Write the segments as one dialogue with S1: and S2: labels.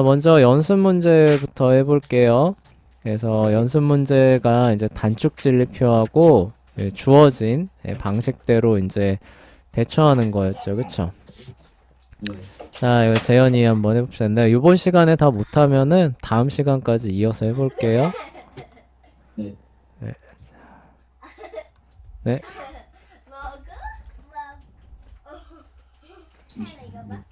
S1: 먼저 연습 문제부터 해볼게요. 그래서 연습 문제가 이제 단축 진리표하고 주어진 방식대로 이제 대처하는 거였죠. 그쵸?
S2: 네.
S1: 자, 이거 재현이 한번 해봅시다. 근데 이번 시간에 다 못하면은 다음 시간까지 이어서 해볼게요.
S2: 네.
S1: 네. 네.
S2: 잠시만요.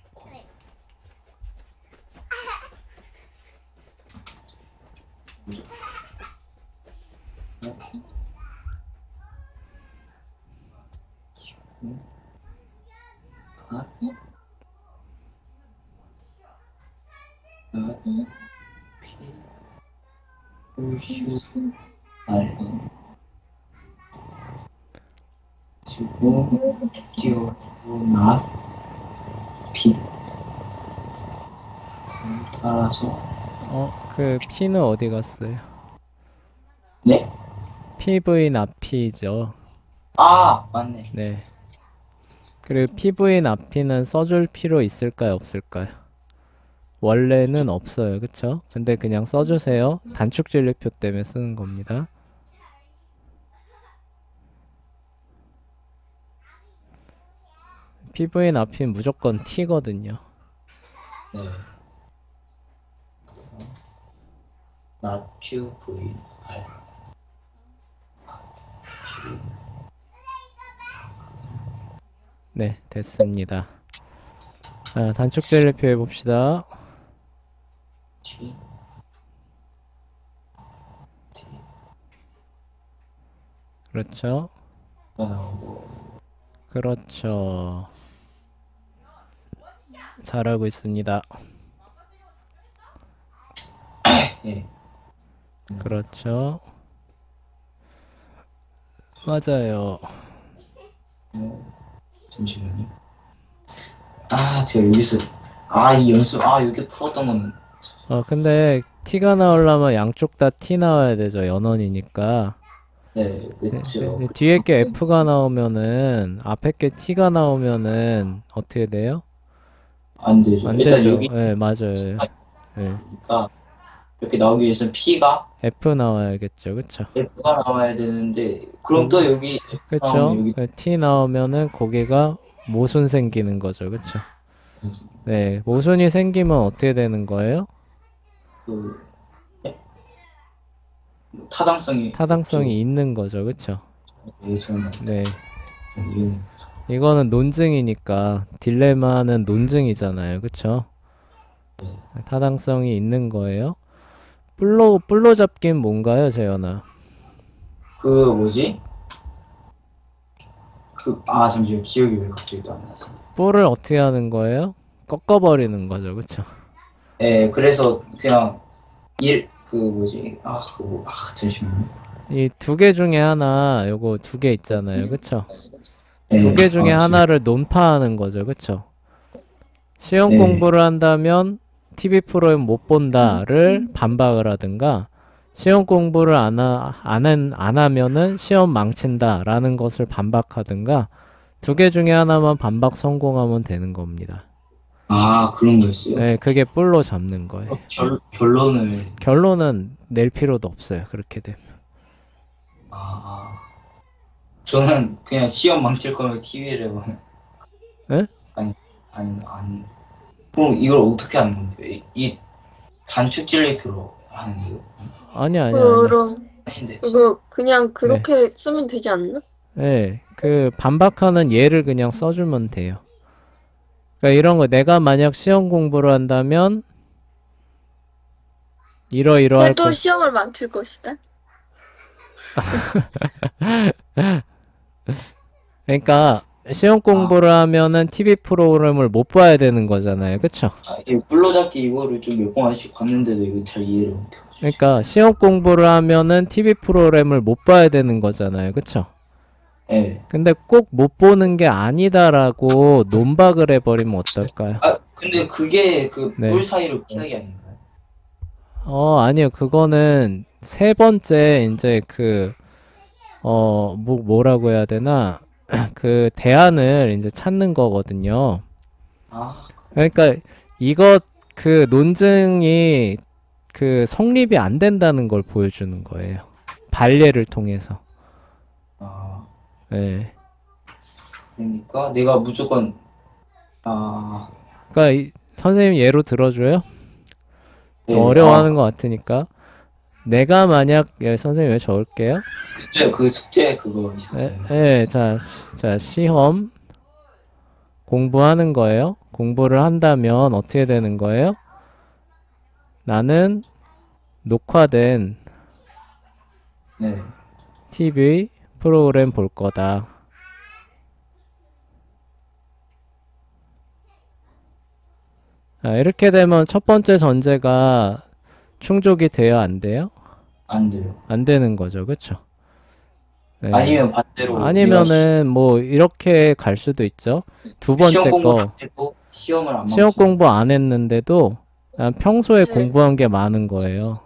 S2: 주고 뛰어나 비 따라서
S1: 그 P는 어디 갔어요?
S2: 네?
S1: PV 납피죠.
S2: 아 맞네.
S1: 네. 그리고 PV 납피는 써줄 필요 있을까요? 없을까요? 원래는 없어요. 그쵸? 근데 그냥 써주세요. 단축 진리표 때문에 쓰는 겁니다. PV 납피는 무조건 T거든요.
S2: 네. 나튜 V R
S1: 네, 됐습니다. 자, 단축 진리표 해봅시다.
S2: T T
S1: 그렇죠.
S2: 나오고
S1: 그렇죠. 잘하고 있습니다.
S2: 예.
S1: 그렇죠. 맞아요.
S2: 잠시만요. 제가 여기서 이 연습 여기 풀었던 거는
S1: 근데 T가 나오려면 양쪽 다 T 나와야 되죠. 연원이니까.
S2: 네 그렇죠.
S1: 뒤에 게 F가 나오면은 앞에 게 T가 나오면은 어떻게 돼요?
S2: 안 되죠.
S1: 안
S2: 일단
S1: 되죠.
S2: 여기
S1: 네, 맞아요. 네.
S2: 그러니까 이렇게 나오기 위해서는 P가
S1: F 나와야겠죠. 그쵸?
S2: F가 나와야 되는데 그럼 또 여기 F 나오면
S1: 그쵸?
S2: 여기
S1: T 나오면은 거기가 모순 생기는 거죠. 그쵸? 네, 모순이 생기면 어떻게 되는 거예요?
S2: 그 타당성이
S1: 타당성이 있는 거죠. 그쵸?
S2: 예전
S1: 네.
S2: 이유는
S1: 이거는 논증이니까 딜레마는 논증이잖아요. 그쵸? 타당성이 있는 거예요. 뿔로 잡긴 뭔가요, 재현아?
S2: 그 뭐지? 잠시만 기억이 왜 갑자기 또 안 나서.
S1: 뿔을 어떻게 하는 거예요? 꺾어버리는 거죠. 그쵸?
S2: 그래서 그냥 그 뭐지? 잠시만요.
S1: 이 두 개 중에 하나, 요거 두 개 있잖아요. 그쵸?
S2: 네,
S1: 두 개 중에
S2: 지금
S1: 하나를 논파하는 거죠. 그쵸? 시험
S2: 네.
S1: 공부를 한다면 TV 프로그램 못 본다를 반박을 하든가 시험 공부를 안 하면은 시험 망친다라는 것을 반박하든가 두 개 중에 하나만 반박 성공하면 되는 겁니다.
S2: 그런 거였어요?
S1: 네, 그게 뿔로 잡는 거예요. 결론은 낼 필요도 없어요. 그렇게 되면.
S2: 저는 그냥 시험 망칠 거면 TV를
S1: 에?
S2: 그럼 이걸 어떻게 하는 건데요? 이 단축 진리표로 하는 거예요?
S1: 아니야.
S3: 그럼
S2: 아닌데.
S3: 이거 그냥 그렇게 쓰면 되지 않나?
S1: 네, 그 반박하는 예를 그냥 써주면 돼요. 그러니까 이런 거 내가 만약 시험 공부를 한다면 이러이러할
S3: 근데 또 시험을 망칠 것이다.
S1: 그러니까 시험 공부를 하면은 TV 프로그램을 못 봐야 되는 거잖아요. 그쵸?
S2: 이 뿔로잡기 이거를 좀 몇 번씩 봤는데도 이거 잘 이해를 못해요.
S1: 그러니까 시험 공부를 하면은 TV 프로그램을 못 봐야 되는 거잖아요. 그쵸?
S2: 네.
S1: 근데 꼭 못 보는 게 아니다라고 논박을 해버리면 어떨까요?
S2: 근데 그게 그
S1: 네.
S2: 뿔 사이로 피하기 아닌가요?
S1: 아니요. 그거는 세 번째 이제 뭐라고 해야 되나? 그 대안을 이제 찾는 거거든요.
S2: 아,
S1: 그러니까 이거 그 논증이 그 성립이 안 된다는 걸 보여주는 거예요. 반례를 통해서.
S2: 아,
S1: 예.
S2: 그러니까 내가 무조건 아,
S1: 그러니까 선생님 예로 들어줘요?
S2: 네,
S1: 어려워하는 것 같으니까. 내가 만약 선생님 왜 적을게요?
S2: 그때 그 숙제 그거
S1: 예,
S2: 있었어요.
S1: 예, 자, 시험 공부하는 거예요. 공부를 한다면 어떻게 되는 거예요? 나는 녹화된
S2: 네,
S1: TV 프로그램 볼 거다. 이렇게 되면 첫 번째 전제가 충족이 돼요, 안 돼요?
S2: 안 돼요.
S1: 안 되는 거죠, 그쵸? 네.
S2: 아니면 반대로 내가
S1: 아니면은 뭐 이렇게 갈 수도 있죠. 두
S2: 시험
S1: 번째
S2: 공부
S1: 거
S2: 안 했고 시험을 안
S1: 시험
S2: 망치고.
S1: 공부 안 했는데도 그냥 평소에
S3: 네.
S1: 공부한 게 많은 거예요.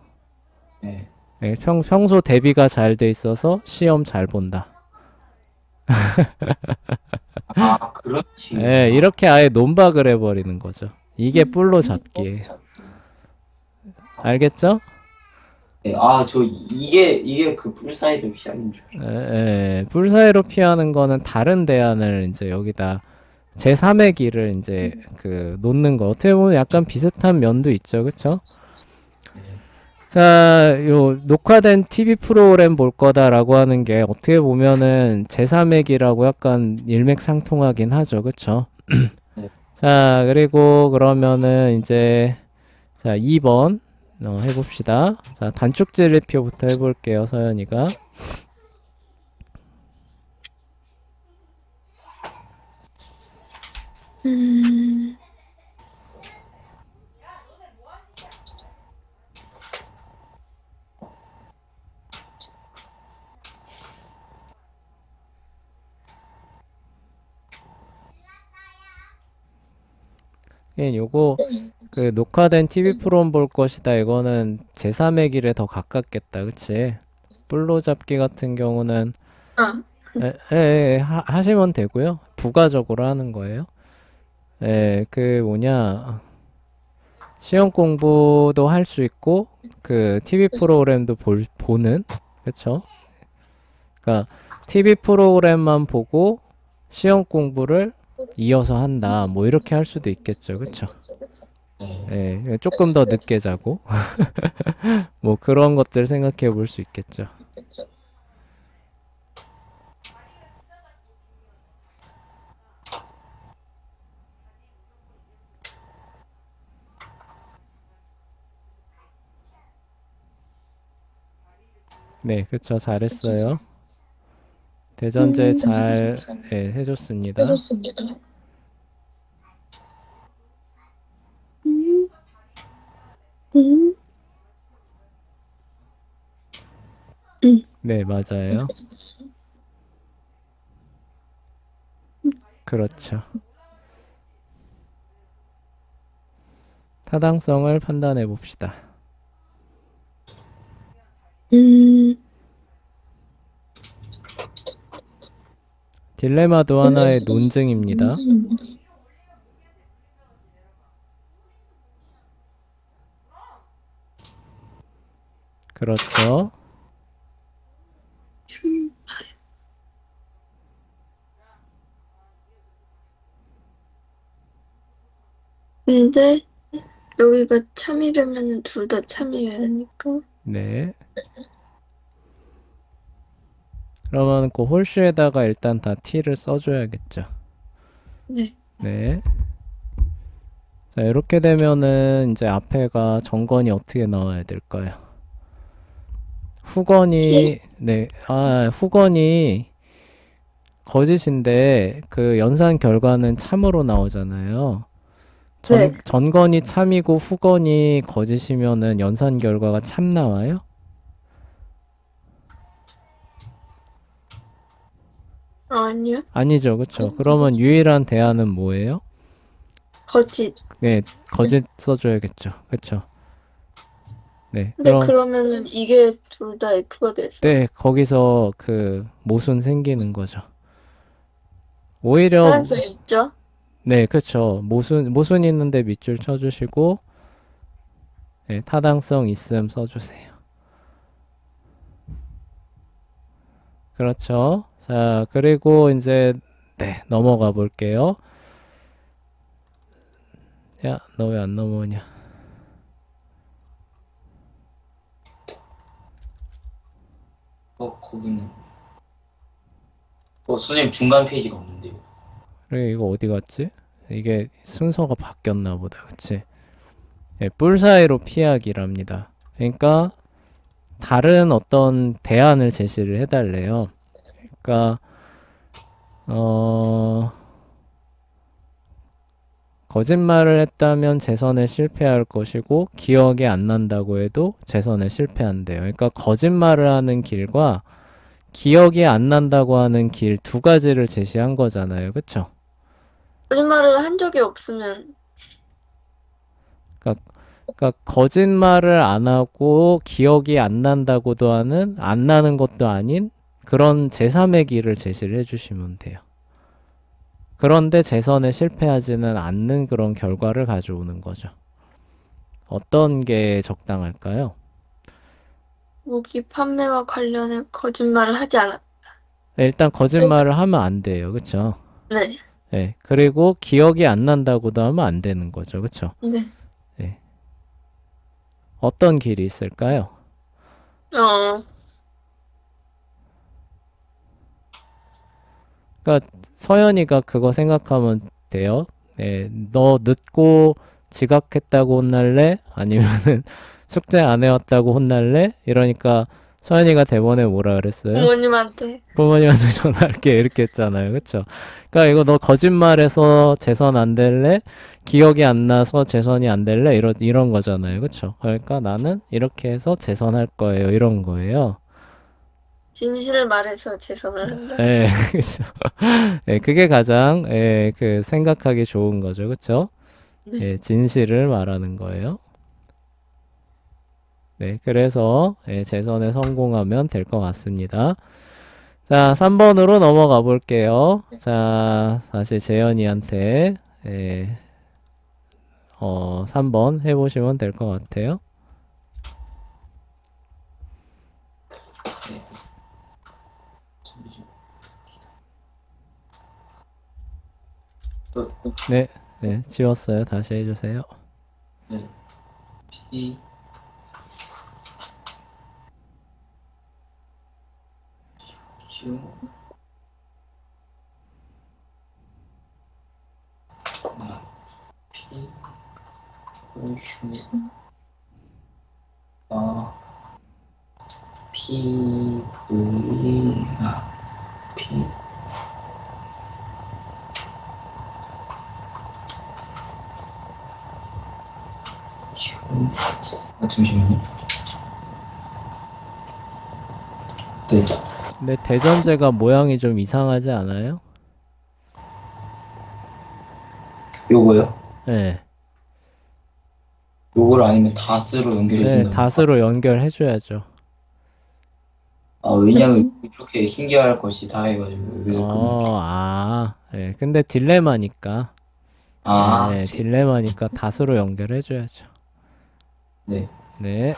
S2: 네.
S1: 네, 평소 대비가 잘 돼 있어서 시험 잘 본다.
S2: 아, 그렇지.
S1: 네, 이렇게 아예 논박을 해버리는 거죠. 이게 뿔로 잡기예요. 알겠죠?
S2: 네, 아, 저 이게 그 불사이드 시작인 줄.
S1: 불사의로 피하는 거는 다른 대안을 이제 여기다 제3의 길을 이제 그 놓는 거. 어떻게 보면 약간 비슷한 면도 있죠, 그쵸? 자, 요 녹화된 TV 프로그램 볼 거다라고 하는 게 어떻게 보면은 제3의 길하고 약간 일맥상통하긴 하죠, 그쵸?
S2: 네.
S1: 자, 그리고 그러면은 이제 자 2번 해봅시다. 자, 단축질리표부터 해볼게요, 서연이가.
S3: 음,
S1: 요거 그 녹화된 TV 프로그램 볼 것이다. 이거는 제3의 길에 더 가깝겠다, 그치? 뿔로 잡기 같은 경우는
S3: 아,
S1: 하시면 되고요. 부가적으로 하는 거예요. 그 뭐냐 시험 공부도 할 수 있고 그 TV 프로그램도 보는 그쵸? 그러니까 TV 프로그램만 보고 시험 공부를 이어서 한다. 뭐 이렇게 할 수도 있겠죠, 그쵸?
S2: 네.
S1: 조금 더 늦게 자고 뭐 그런 것들 생각해 볼 수 있겠죠. 네, 그쵸. 잘했어요. 대전제 잘 해줬습니다.
S3: 음, 음,
S1: 네, 맞아요. 그렇죠. 타당성을 판단해 봅시다.
S3: 음,
S1: 딜레마도 하나의 논증입니다. 그렇죠.
S3: 근데 여기가 참이려면은 둘 다 참이어야 하니까.
S1: 네. 그러면 그 홀수에다가 일단 다 t를 써줘야겠죠.
S3: 네.
S1: 네. 자, 이렇게 되면은 이제 앞에가 정건이 어떻게 나와야 될까요? 후건이 네, 후건이 거짓인데 그 연산 결과는 참으로 나오잖아요.
S3: 네.
S1: 전건이 참이고 후건이 거짓이면은 연산 결과가 참 나와요?
S3: 아니요.
S1: 아니죠, 그쵸? 그러면 유일한 대안은 뭐예요?
S3: 거짓.
S1: 네, 거짓 써줘야겠죠, 그쵸? 네,
S3: 근데
S1: 그럼
S3: 그러면은 이게 둘 다 F가 돼서.
S1: 네, 거기서 그 모순 생기는 거죠. 오히려
S3: 타당성이 있죠?
S1: 네, 그쵸. 모순 있는데 밑줄 쳐주시고 네, 타당성 있음 써주세요. 그렇죠. 자, 그리고 이제 네, 넘어가 볼게요. 야, 너 왜 안 넘어오냐?
S2: 거기는. 선생님 중간 페이지가 없는데요.
S1: 그래, 이거 어디 갔지? 이게 순서가 바뀌었나 보다. 그치? 예, 뿔 사이로 피하기랍니다. 그러니까 다른 어떤 대안을 제시를 해달래요. 그러니까 거짓말을 했다면 재선에 실패할 것이고 기억이 안 난다고 해도 재선에 실패한대요. 그러니까 거짓말을 하는 길과 기억이 안 난다고 하는 길 두 가지를 제시한 거잖아요. 그쵸?
S3: 거짓말을 한 적이 없으면
S1: 그러니까 거짓말을 안 하고 기억이 안 난다고도 하는 안 나는 것도 아닌 그런 제3의 길을 제시를 해주시면 돼요. 그런데 재선에 실패하지는 않는 그런 결과를 가져오는 거죠. 어떤 게 적당할까요?
S3: 무기 판매와 관련해 거짓말을 하지 않았.
S1: 네, 일단 거짓말을 하면 안 돼요. 그쵸?
S3: 네.
S1: 네, 그리고 기억이 안 난다고도 하면 안 되는 거죠. 그쵸?
S3: 네.
S1: 네. 어떤 길이 있을까요?
S3: 어,
S1: 그러니까 서연이가 그거 생각하면 돼요. 네, 너 늦고 지각했다고 혼날래? 아니면은 숙제 안 해왔다고 혼날래? 이러니까 서연이가 대본에 뭐라 그랬어요?
S3: 부모님한테.
S1: 부모님한테 전화할게 이렇게 했잖아요. 그쵸? 그러니까 이거 너 거짓말해서 재선 안 될래? 기억이 안 나서 재선이 안 될래? 이런 거잖아요. 그쵸? 그러니까 나는 이렇게 해서 재선할 거예요. 이런 거예요.
S3: 진실을 말해서 재선을 한다.
S1: 예, 그쵸. 예, 그게 가장, 예, 그 생각하기 좋은 거죠. 그쵸?
S3: 네.
S1: 예, 진실을 말하는 거예요. 네, 그래서, 예, 재선에 성공하면 될 것 같습니다. 자, 3번으로 넘어가 볼게요. 자, 다시 재현이한테, 예, 3번 해보시면 될 것 같아요. 네, 네, 지웠어요. 다시 해주세요.
S2: 네. P Q P Q P V P Q 잠시만요. 네.
S1: 근데 대전제가 모양이 좀 이상하지 않아요?
S2: 요거요?
S1: 네.
S2: 요걸 아니면 다스로
S1: 네,
S2: 연결해준다.
S1: 닷으로 연결해줘야죠.
S2: 왜냐면 이렇게 신기할 것이 다 해가지고 여기서
S1: 네. 근데 딜레마니까. 네,
S2: 그치.
S1: 딜레마니까 닷으로 연결해줘야죠.
S2: 네.
S1: 네,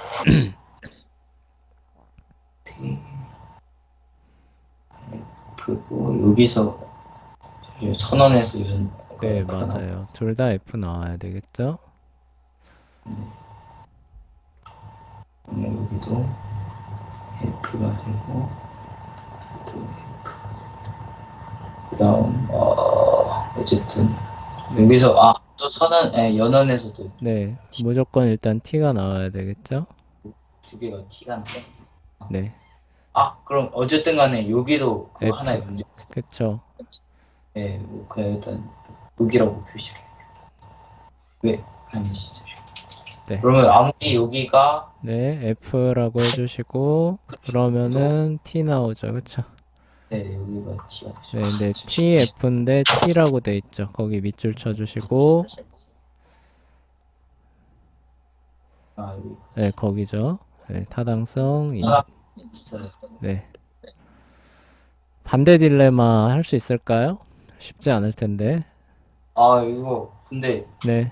S2: 그리고 여기서 선언해서
S1: 네, 맞아요. 둘 다 F 나와야 되겠죠?
S2: 여기도 F가 되고 또 F가 되고 그다음 어쨌든 여기서 또 연언에서도
S1: 네, 무조건 일단 T가 나와야 되겠죠?
S2: 두 개가 T가 나요.
S1: 네,
S2: 그럼 어쨌든 간에 여기도 그거
S1: F.
S2: 하나의 문제.
S1: 그쵸.
S2: 네, 그냥 일단 여기라고 표시를 해요. 왜? 아니시죠.
S1: 네.
S2: 그러면 아무리 여기가
S1: 네, F라고 해주시고, 그러면은 T 나오죠. 그쵸?
S2: 네, 여기가 T가 되죠.
S1: 네, 네, TF인데 T라고 돼 있죠. 거기 밑줄 쳐주시고,
S2: 여기
S1: 네, 거기죠. 네, 타당성.
S2: 있어요.
S1: 네. 반대 딜레마 할 수 있을까요? 쉽지 않을 텐데.
S2: 이거 근데
S1: 네.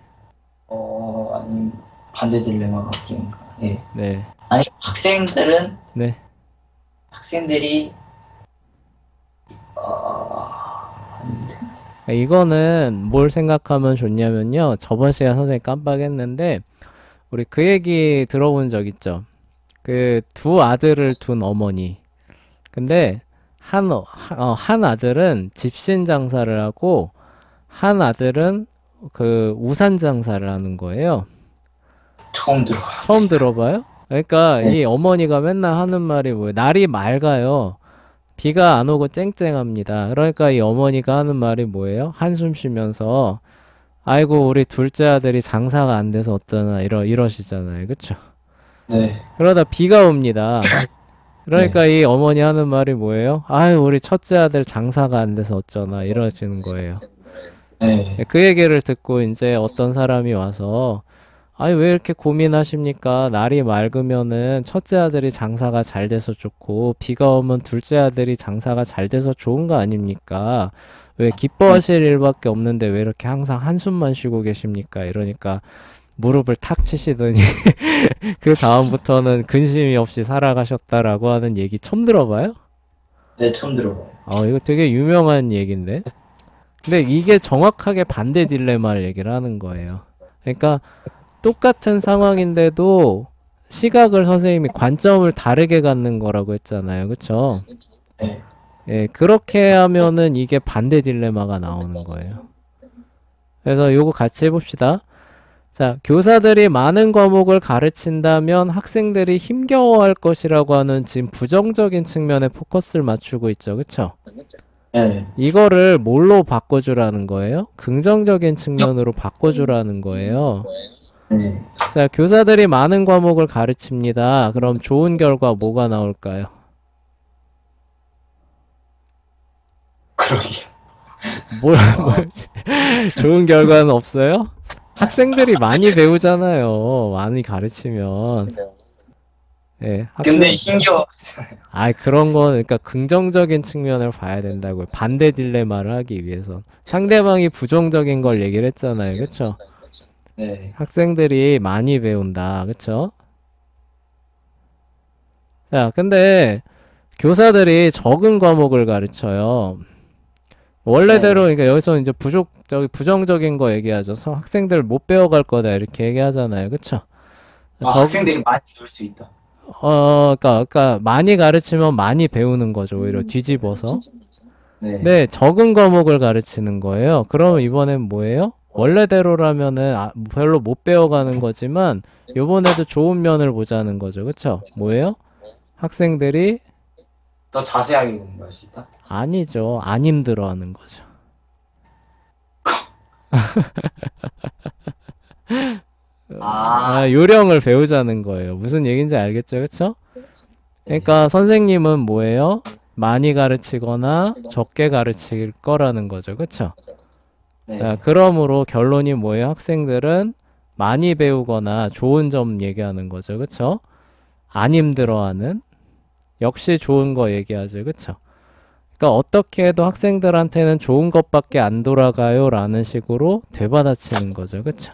S2: 아니 반대 딜레마가 그러니까. 예.
S1: 네.
S2: 아니 학생들은
S1: 네.
S2: 학생들이 아닌데.
S1: 이거는 뭘 생각하면 좋냐면요. 저번 시간 선생님 깜빡했는데, 우리 그 얘기 들어본 적 있죠? 그 두 아들을 둔 어머니. 근데 한 아들은 집신 장사를 하고, 한 아들은 그 우산 장사를 하는 거예요. 처음 들어봐요? 그러니까
S2: 네.
S1: 이 어머니가 맨날 하는 말이 뭐예요? 날이 맑아요. 비가 안 오고 쨍쨍합니다. 그러니까 이 어머니가 하는 말이 뭐예요? 한숨 쉬면서 아이고 우리 둘째 아들이 장사가 안 돼서 어떠나 이러시잖아요. 그쵸?
S2: 네.
S1: 그러다 비가 옵니다. 그러니까 이 어머니 하는 말이 뭐예요? 아유 우리 첫째 아들 장사가 안 돼서 어쩌나 이러시는 거예요.
S2: 네.
S1: 그 얘기를 듣고 이제 어떤 사람이 와서 아니 왜 이렇게 고민하십니까? 날이 맑으면은 첫째 아들이 장사가 잘 돼서 좋고 비가 오면 둘째 아들이 장사가 잘 돼서 좋은 거 아닙니까? 왜 기뻐하실 일밖에 없는데 왜 이렇게 항상 한숨만 쉬고 계십니까? 이러니까 무릎을 탁 치시더니 그 다음부터는 근심이 없이 살아가셨다라고 하는 얘기 처음 들어봐요?
S2: 네, 처음 들어봐요.
S1: 이거 되게 유명한 얘기인데. 근데 이게 정확하게 반대 딜레마를 얘기를 하는 거예요. 그러니까 똑같은 상황인데도 시각을 선생님이 관점을 다르게 갖는 거라고 했잖아요. 그쵸?
S2: 네.
S1: 예, 그렇게 하면은 이게 반대 딜레마가 나오는 거예요. 그래서 요거 같이 해봅시다. 자, 교사들이 많은 과목을 가르친다면 학생들이 힘겨워할 것이라고 하는 지금 부정적인 측면에 포커스를 맞추고 있죠. 그쵸?
S2: 네.
S1: 이거를 뭘로 바꿔주라는 거예요? 긍정적인 측면으로 바꿔주라는 거예요.
S2: 네.
S1: 자, 교사들이 많은 과목을 가르칩니다. 그럼 좋은 결과 뭐가 나올까요?
S2: 그러게요.
S1: 뭐지? 좋은 결과는 없어요? 학생들이 많이 배우잖아요. 많이 가르치면. 예,
S2: 근데 힘겨워.
S1: 그런 건, 그러니까 긍정적인 측면을 봐야 된다고요. 반대 딜레마를 하기 위해서. 상대방이 부정적인 걸 얘기를 했잖아요. 그쵸?
S2: 네.
S1: 학생들이 많이 배운다. 그쵸? 자, 근데 교사들이 적은 과목을 가르쳐요. 원래대로, 그러니까 여기서 이제 부정적인 거 얘기하죠. 학생들 못 배워갈 거다. 이렇게 얘기하잖아요. 그쵸?
S2: 학생들이 많이 놀 수 있다.
S1: 그러니까 많이 가르치면 많이 배우는 거죠. 오히려 뒤집어서.
S2: 네.
S1: 네, 적은 과목을 가르치는 거예요. 그럼 이번엔 뭐예요? 원래대로라면은 별로 못 배워가는 거지만 요번에도 좋은 면을 보자는 거죠. 그쵸? 뭐예요? 학생들이
S2: 더 자세하게 공부할 수 있다?
S1: 아니죠. 안 힘들어하는 거죠. 요령을 배우자는 거예요. 무슨 얘기인지 알겠죠? 그쵸? 그러니까 선생님은 뭐예요? 많이 가르치거나 적게 가르칠 거라는 거죠. 그쵸?
S2: 네.
S1: 그러므로 결론이 뭐예요? 학생들은 많이 배우거나 좋은 점 얘기하는 거죠. 그쵸? 안 힘들어하는 역시 좋은 거 얘기하죠. 그쵸? 그러니까 어떻게 해도 학생들한테는 좋은 것밖에 안 돌아가요 라는 식으로 되받아치는 거죠. 그쵸?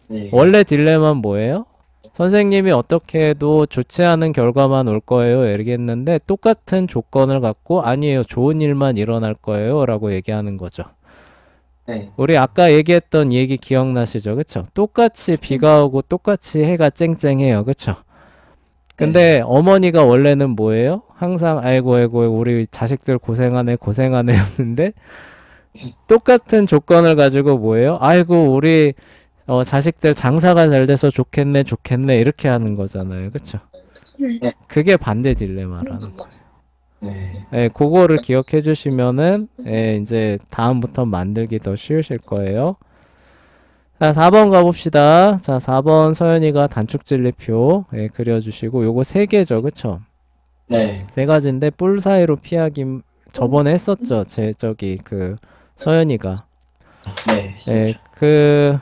S2: 네.
S1: 원래 딜레마는 뭐예요? 선생님이 어떻게 해도 좋지 않은 결과만 올 거예요 얘기했는데 똑같은 조건을 갖고 아니에요 좋은 일만 일어날 거예요 라고 얘기하는 거죠.
S2: 네.
S1: 우리 아까 얘기했던 얘기 기억나시죠? 그쵸? 똑같이 비가 오고 똑같이 해가 쨍쨍해요. 그쵸? 근데 어머니가 원래는 뭐예요? 항상 아이고 우리 자식들 고생하네 였는데 똑같은 조건을 가지고 뭐예요? 아이고 우리 자식들 장사가 잘 돼서 좋겠네 이렇게 하는 거잖아요. 그쵸?
S2: 네.
S1: 그게 반대 딜레마라는 거예요.
S2: 네.
S1: 예, 그거를 기억해 주시면은 이제 다음부터 만들기 더 쉬우실 거예요. 자, 4번 가봅시다. 자, 4번 서연이가 단축진리표 그려주시고 요거 3개죠. 그쵸?
S2: 네.
S1: 3가지인데 뿔 사이로 피하기 저번에 했었죠. 서연이가.
S2: 네.
S1: 그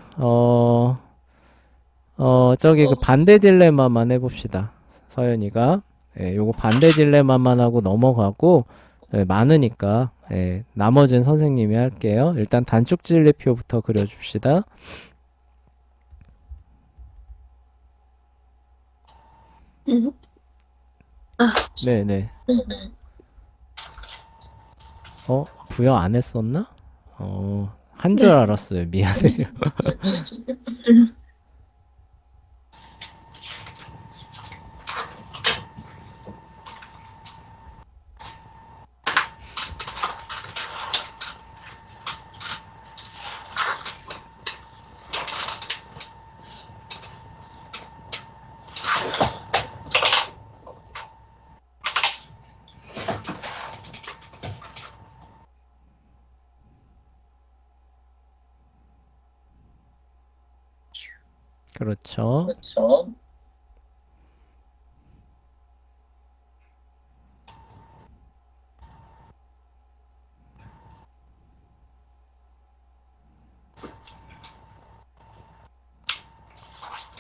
S1: 반대 딜레마만 해봅시다. 서연이가. 요거 반대 딜레마만 하고 넘어가고 많으니까 나머지는 선생님이 할게요. 일단 단축진리표부터 그려줍시다.
S3: 음. 아,
S1: 네네. 부여 안 했었나? 한 줄
S3: 네.
S1: 알았어요. 미안해요.
S3: 음.
S1: 그렇죠.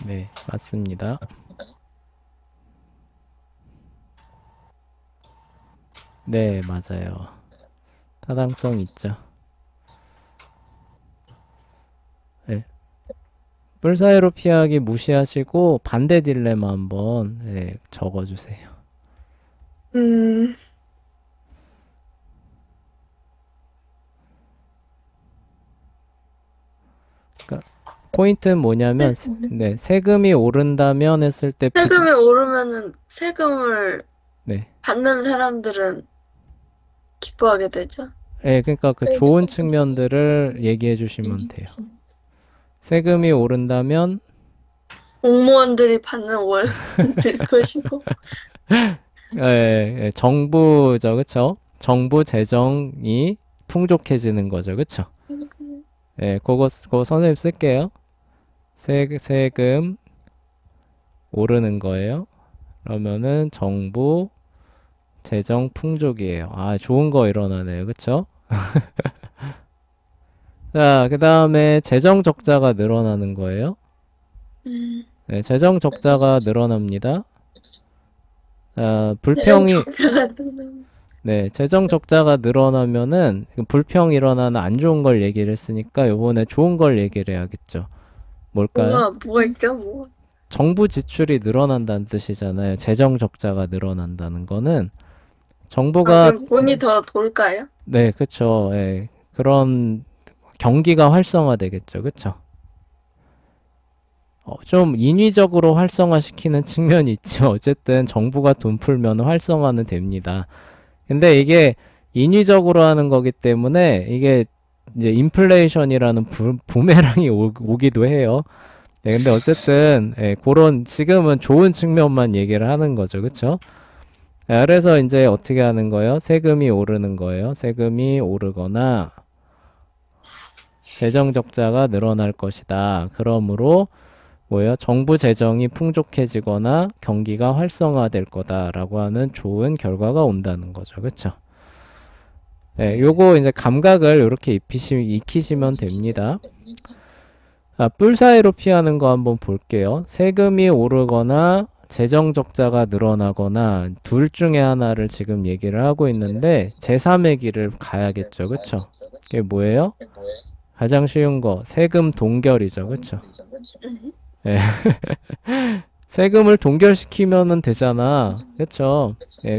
S1: 네, 맞습니다. 네, 맞아요. 타당성 있죠. 네. 뿔 사이로 피하기 무시하시고 반대 딜레마 한번 적어주세요.
S3: 음,
S1: 그러니까 포인트는 뭐냐면 세금이 오른다면 했을 때
S3: 세금이 오르면은 세금을
S1: 네.
S3: 받는 사람들은 기뻐하게 되죠.
S1: 그러니까 그 좋은 측면들을 얘기해 주시면 돼요. 세금이 오른다면
S3: 공무원들이 받는 월급 늘 것이고.
S1: 정부죠, 그쵸? 정부 재정이 풍족해지는 거죠, 그쵸? 그거 선생님 쓸게요. 세금 오르는 거예요. 그러면은 정부 재정 풍족이에요. 아, 좋은 거 일어나네요, 그쵸? 자, 그 다음에 재정 적자가 늘어나는 거예요. 네, 재정 적자가 늘어납니다. 불평이
S3: 적자가 늘어나면
S1: 네, 재정 적자가 늘어나면은 불평 일어나는 안 좋은 걸 얘기를 했으니까 요번에 좋은 걸 얘기를 해야겠죠. 뭘까요?
S3: 뭐가 있죠, 뭐.
S1: 정부 지출이 늘어난다는 뜻이잖아요. 재정 적자가 늘어난다는 거는 정부가
S3: 그럼 돈이 더 돌까요?
S1: 네, 그쵸. 그런 경기가 활성화되겠죠. 그쵸? 좀 인위적으로 활성화시키는 측면이 있죠. 어쨌든 정부가 돈 풀면 활성화는 됩니다. 근데 이게 인위적으로 하는 거기 때문에 이게 이제 인플레이션이라는 부메랑이 오기도 해요. 네, 근데 어쨌든 그런 지금은 좋은 측면만 얘기를 하는 거죠. 그쵸? 그래서 이제 어떻게 하는 거예요? 세금이 오르는 거예요. 세금이 오르거나 재정 적자가 늘어날 것이다. 그러므로 뭐예요? 정부 재정이 풍족해지거나 경기가 활성화될 거다라고 하는 좋은 결과가 온다는 거죠. 그쵸? 요거 이제 감각을 이렇게 익히시면 됩니다. 뿔 사이로 피하는 거 한번 볼게요. 세금이 오르거나 재정 적자가 늘어나거나 둘 중에 하나를 지금 얘기를 하고 있는데 제3의 길을 가야겠죠. 그쵸? 그게 뭐예요? 가장 쉬운 거 세금 동결이죠. 그쵸? 예. 세금을 동결시키면은 되잖아. 그쵸?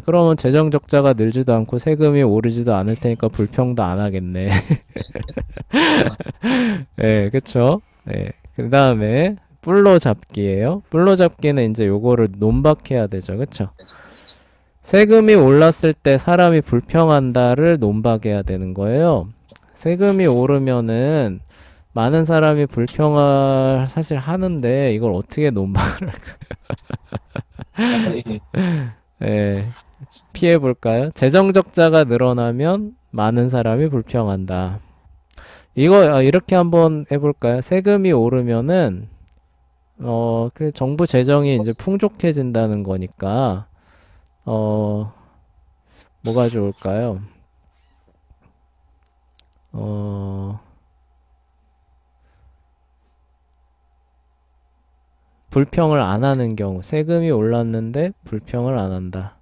S1: 그러면 재정 적자가 늘지도 않고 세금이 오르지도 않을 테니까 불평도 안 하겠네. 그쵸? 그 다음에 뿔로 잡기예요. 뿔로 잡기는 이제 요거를 논박해야 되죠. 그쵸? 세금이 올랐을 때 사람이 불평한다를 논박해야 되는 거예요. 세금이 오르면은 많은 사람이 불평을 사실 하는데 이걸 어떻게 논박을 피해 볼까요? 재정 적자가 늘어나면 많은 사람이 불평한다. 이거 이렇게 한번 해볼까요? 세금이 오르면은 그 정부 재정이 이제 풍족해진다는 거니까 뭐가 좋을까요? 불평을 안 하는 경우, 세금이 올랐는데 불평을 안 한다.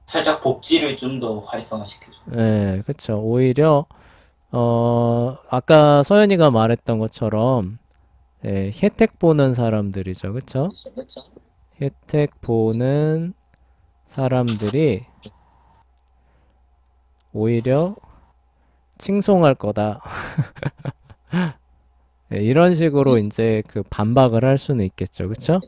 S2: 살짝 복지를 좀 더 활성화시켜줘.
S1: 네, 그쵸. 오히려 아까 서연이가 말했던 것처럼 혜택 보는 사람들이죠. 그쵸? 혜택 보는 사람들이 오히려 칭송할 거다. 네, 이런 식으로 이제 그 반박을 할 수는 있겠죠. 그쵸?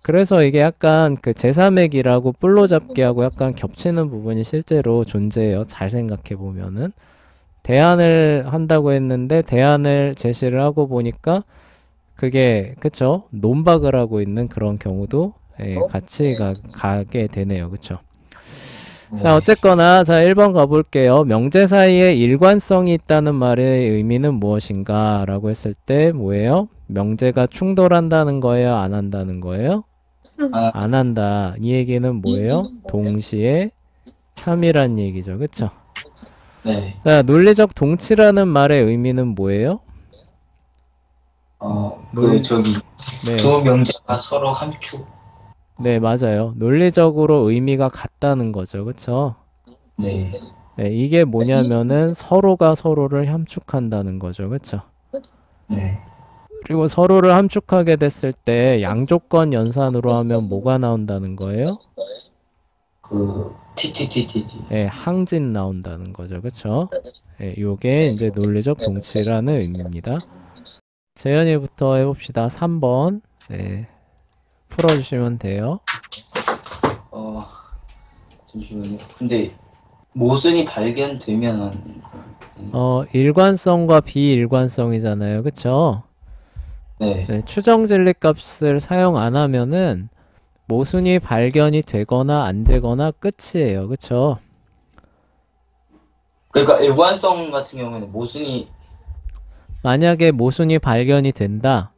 S1: 그래서 이게 약간 그 제3액이라고 뿔로 잡기하고 약간 겹치는 부분이 실제로 존재해요. 잘 생각해 보면은. 대안을 한다고 했는데 대안을 제시를 하고 보니까 그게 그쵸? 논박을 하고 있는 그런 경우도 같이 가게 되네요. 그쵸? 자, 어쨌거나 자 1번 가볼게요. 명제 사이에 일관성이 있다는 말의 의미는 무엇인가? 라고 했을 때 뭐예요? 명제가 충돌한다는 거예요? 안 한다는 거예요? 안 한다. 이 얘기는 뭐예요? 동시에 참이란 얘기죠. 그쵸?
S2: 네.
S1: 자, 논리적 동치라는 말의 의미는 뭐예요?
S2: 저기
S1: 네.
S2: 두 명제가 서로 함축.
S1: 네, 맞아요. 논리적으로 의미가 같다는 거죠. 그쵸?
S2: 네.
S1: 네, 이게 뭐냐면은 서로가 서로를 함축한다는 거죠. 그쵸?
S2: 네.
S1: 그리고 서로를 함축하게 됐을 때 양조건 연산으로 하면 뭐가 나온다는 거예요?
S2: TTTTT.
S1: 네, 항진 나온다는 거죠. 그쵸? 네, 요게 이제 논리적 동치라는 의미입니다. 재현이부터 해봅시다. 3번. 네, 풀어주시면 돼요.
S2: 잠시만요. 근데 모순이 발견되면은
S1: 일관성과 비일관성이잖아요. 그쵸?
S2: 네.
S1: 네, 추정 진리값을 사용 안 하면은 모순이 발견이 되거나 안 되거나 끝이에요. 그쵸?
S2: 그러니까 일관성 같은 경우에는 모순이
S1: 만약에 모순이 발견이 된다.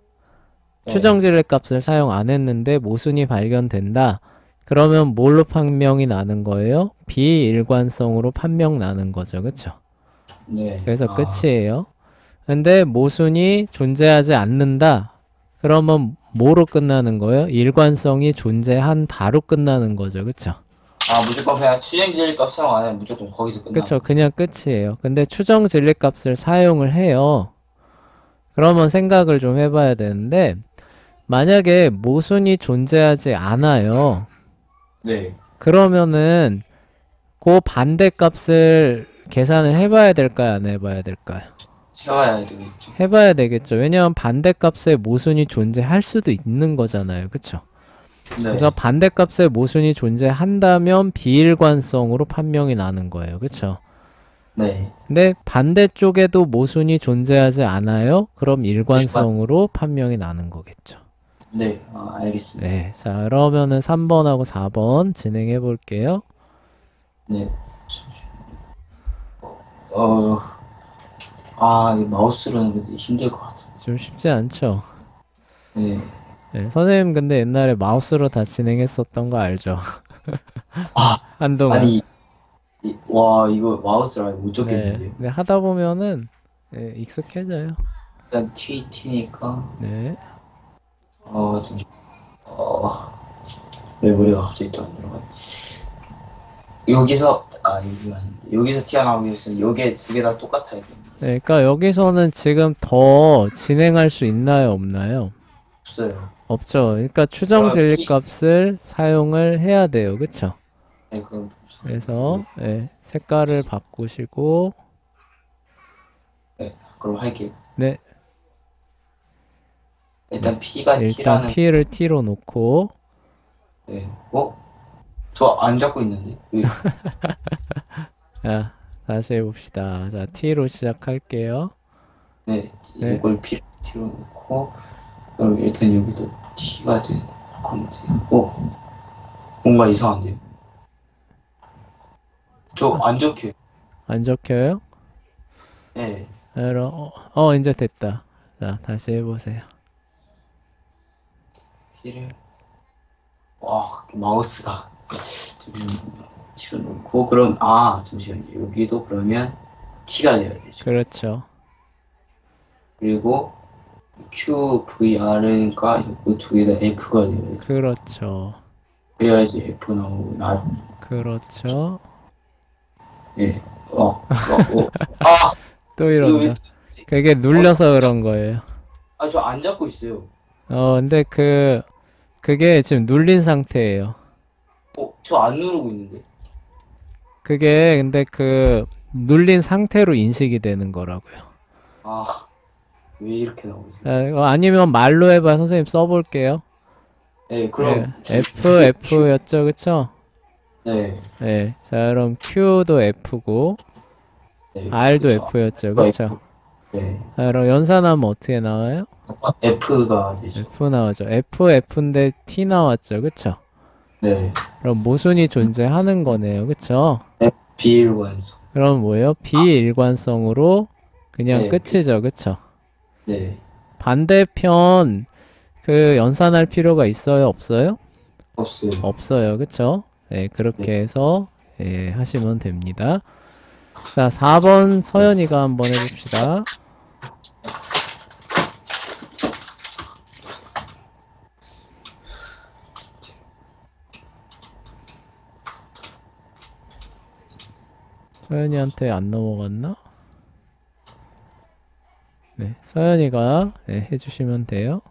S2: 네.
S1: 추정 진리값을 사용 안 했는데 모순이 발견된다. 그러면 뭘로 판명이 나는 거예요? 비일관성으로 판명 나는 거죠. 그쵸?
S2: 네.
S1: 그래서 끝이에요. 근데 모순이 존재하지 않는다. 그러면 뭐로 끝나는 거예요? 일관성이 존재한다로 끝나는 거죠. 그쵸?
S2: 무조건 그냥 추정 진리값 사용 안 하면 무조건 거기서 끝나.
S1: 그쵸? 그냥 끝이에요. 근데 추정 진리값을 사용을 해요. 그러면 생각을 좀 해봐야 되는데 만약에 모순이 존재하지 않아요.
S2: 네.
S1: 그러면은 그 반대값을 계산을 해봐야 될까요? 안 해봐야 될까요?
S2: 해와야 되겠죠.
S1: 해봐야 되겠죠. 왜냐하면 반대값에 모순이 존재할 수도 있는 거잖아요. 그쵸?
S2: 네.
S1: 그래서 반대값에 모순이 존재한다면 비일관성으로 판명이 나는 거예요. 그쵸?
S2: 네.
S1: 근데 반대쪽에도 모순이 존재하지 않아요? 그럼 일관성으로 판명이 나는 거겠죠.
S2: 네. 알겠습니다.
S1: 네. 자, 그러면은 3번하고 4번 진행해 볼게요.
S2: 네. 이 마우스로는 근데 힘들 것 같아.
S1: 좀 쉽지 않죠?
S2: 네.
S1: 네, 선생님 근데 옛날에 마우스로 다 진행했었던 거 알죠? 한동안.
S2: 아니, 이거 마우스라 못
S1: 네,
S2: 적겠는데요.
S1: 근데 하다 보면은 익숙해져요.
S2: 일단 TT니까,
S1: 네.
S2: 잠시, 메모리가 갑자기 또 안 들어가네. 여기서, 여기 아닌데. 여기서 튀어나오기 위해서는 여기에 두 개 다 똑같아야 됩니다.
S1: 네, 그러니까 여기서는 지금 더 진행할 수 있나요, 없나요?
S2: 없어요.
S1: 없죠. 그러니까 추정 진리값을 사용을 해야 돼요. 그쵸?
S2: 네, 그럼.
S1: 그래서 색깔을 바꾸시고
S2: 네, 그럼 할게요.
S1: 네,
S2: 일단 P가
S1: 일단
S2: T라는,
S1: P를 T로 놓고
S2: 네. 저 안 잡고 있는데. 왜?
S1: 자, 다시 해봅시다. 자, T로 시작할게요.
S2: 네,
S1: 네.
S2: 이걸 T로 놓고, 그럼 일단 여기도 T가 된 건데, 뭔가 이상한데요? 저 안 적혀요.
S1: 안 적혀요?
S2: 네,
S1: 그럼 이제 됐다. 자, 다시 해보세요.
S2: T를, 마우스가. T로 놓고, 그럼, 잠시만요. 여기도 그러면 T가 돼야 되죠.
S1: 그렇죠.
S2: 그리고 Q, V, R니까 이 두 개 다 F가 돼야죠.
S1: 그렇죠.
S2: 그래야지 F 나오고,
S1: 그렇죠.
S2: 예.
S1: 또 이런다. 그게 눌려서 그런 거예요.
S2: 저 안 잡고 있어요.
S1: 근데 그게 지금 눌린 상태예요.
S2: 저 안 누르고 있는데.
S1: 그게 근데 눌린 상태로 인식이 되는 거라고요.
S2: 아, 왜 이렇게 나오지?
S1: 아니면 말로 해봐. 선생님 써볼게요.
S2: 네,
S1: 예,
S2: 그럼
S1: F였죠, 그쵸?
S2: 네,
S1: 예, 자, 그럼 Q도 F고,
S2: 네,
S1: R도
S2: 그쵸.
S1: F였죠, 그쵸?
S2: 네,
S1: 자, 그럼 연산하면 어떻게 나와요?
S2: F가 되죠.
S1: F 나오죠. F인데 T 나왔죠, 그쵸?
S2: 네,
S1: 그럼 모순이 존재하는 거네요, 그쵸?
S2: 비일관성.
S1: 그럼 뭐예요? 비일관성으로 그냥
S2: 네,
S1: 끝이죠, 그쵸?
S2: 네,
S1: 반대편 연산할 필요가 있어요, 없어요?
S2: 없어요.
S1: 없어요, 그쵸? 예, 그렇게
S2: 네.
S1: 해서 예, 하시면 됩니다. 자, 4번 서연이가 한번 해봅시다. 서연이한테 안 넘어갔나? 네, 서연이가 예, 해주시면 돼요.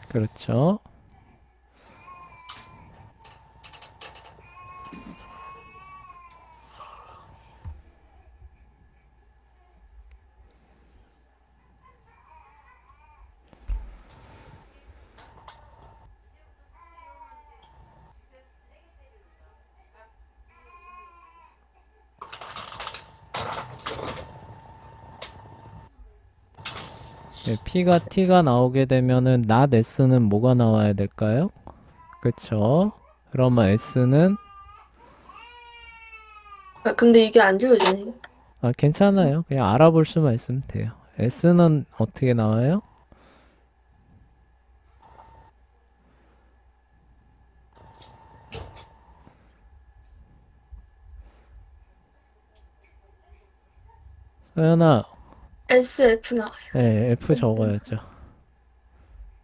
S1: 그렇죠. 네, P가 T가 나오게 되면은 not S는 뭐가 나와야 될까요? 그쵸. 그러면 S는
S3: 아, 근데 이게 안 지워지네.
S1: 괜찮아요. 그냥 알아볼 수만 있으면 돼요. S는 어떻게 나와요? 서연아,
S3: SF 나와요.
S1: 네, F 적어야죠.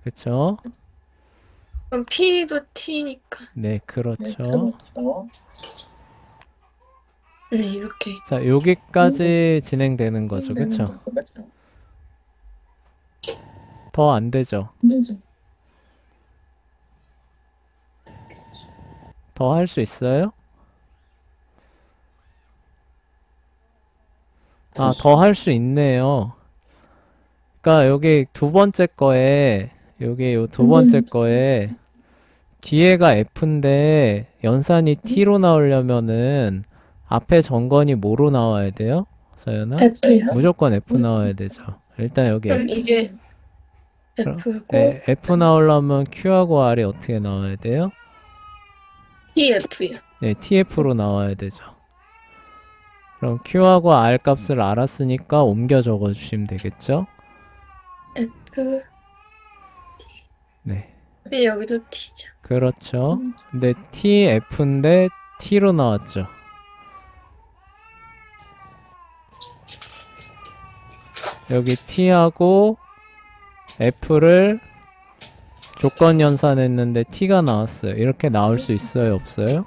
S1: 그쵸?
S3: 그럼 P도 T니까.
S1: 네, 그렇죠.
S3: 네, 이렇게.
S1: 자, 여기까지 진행되는 거죠. 그쵸? 더 안 되죠. 더 할 수 있어요? 아, 더 할 수 있네요. 그러니까 여기 두 번째 거에 여기 요 두 번째 거에 뒤에가 F인데 연산이 T로 나오려면은 앞에 정건이 뭐로 나와야 돼요? 서연아?
S3: F요.
S1: 무조건 F 나와야 되죠. 일단 여기
S3: 그럼
S1: F.
S3: 이게
S1: 그럼,
S3: F고
S1: 네, F 나오려면 Q하고 R이 어떻게 나와야 돼요?
S3: TF요.
S1: 네, TF로 나와야 되죠. 그럼 Q하고 R 값을 알았으니까 옮겨 적어주시면 되겠죠?
S3: F.
S1: 네,
S3: 여기도 T죠.
S1: 그렇죠. 근데 TF인데 T로 나왔죠. 여기 T하고 F를 조건 연산했는데 T가 나왔어요. 이렇게 나올 수 있어요? 없어요?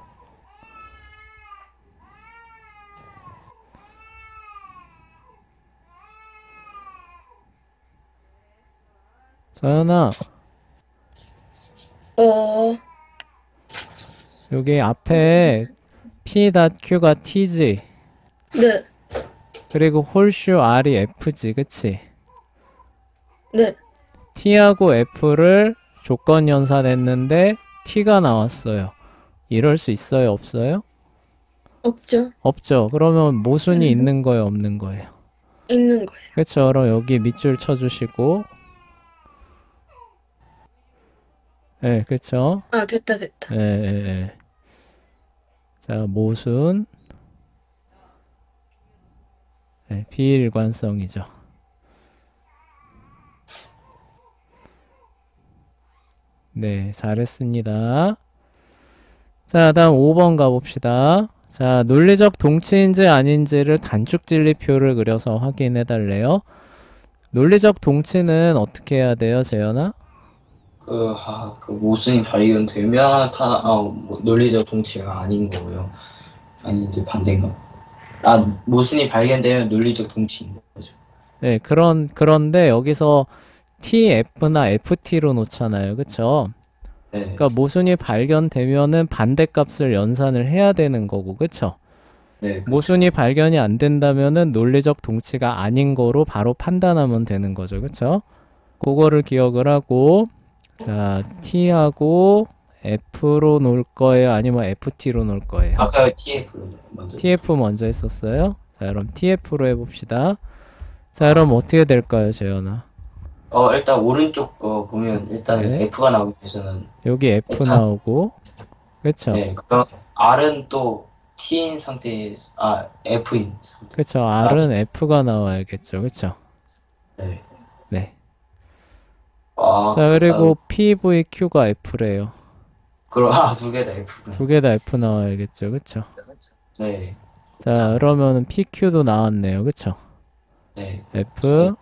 S1: 서연아, 여기 앞에 P.Q가 T지.
S3: 네,
S1: 그리고 홀슈 R이 F지, 그치?
S3: 네.
S1: T하고 F를 조건 연산했는데 T가 나왔어요. 이럴 수 있어요? 없어요?
S3: 없죠.
S1: 없죠. 그러면 모순이 있는 거예요? 없는 거예요?
S3: 있는 거예요.
S1: 그쵸. 그럼 여기 밑줄 쳐주시고. 네, 그쵸.
S3: 아, 됐다.
S1: 예. 자, 모순. 네, 비일관성이죠. 네, 잘했습니다. 자, 다음 5번 가봅시다. 자, 논리적 동치인지 아닌지를 단축진리표를 그려서 확인해 달래요. 논리적 동치는 어떻게 해야 돼요, 재현아?
S2: 그 모순이 발견되면 논리적 동치가 아닌 거고요. 아니 이제 반대인가? 모순이 발견되면 논리적 동치인 거죠.
S1: 네, 그런데 여기서 TF나 FT로 놓잖아요. 그쵸?
S2: 네.
S1: 그러니까 모순이 발견되면은 반대값을 연산을 해야 되는 거고, 그쵸?
S2: 네.
S1: 모순이 발견이 안 된다면은 논리적 동치가 아닌 거로 바로 판단하면 되는 거죠. 그쵸? 그거를 기억을 하고, 자, T하고 F로 놓을 거예요? 아니면 FT로 놓을 거예요?
S2: 아까 TF로 먼저.
S1: TF 먼저 했었어요? 자, 그럼 TF로 해봅시다. 자, 그럼 어떻게 될까요, 재현아?
S2: 일단 오른쪽 거 보면 일단
S1: 네.
S2: F가 나오기 위해서는
S1: 여기 F
S2: 일단-
S1: 나오고, 그쵸?
S2: 네. 그럼 R은 또 T인 상태에서 F인 상태.
S1: 그쵸? R은 F가 나와야겠죠. 그쵸?
S2: 네.
S1: 네.
S2: 그다음
S1: 자, 그리고 PVQ가 F래요.
S2: 그럼 두 개 다 F군.
S1: 두 개 다 F 나와야겠죠. 그쵸?
S2: 네.
S1: 자, 그러면은 PQ도 나왔네요. 그쵸?
S2: 네.
S1: F,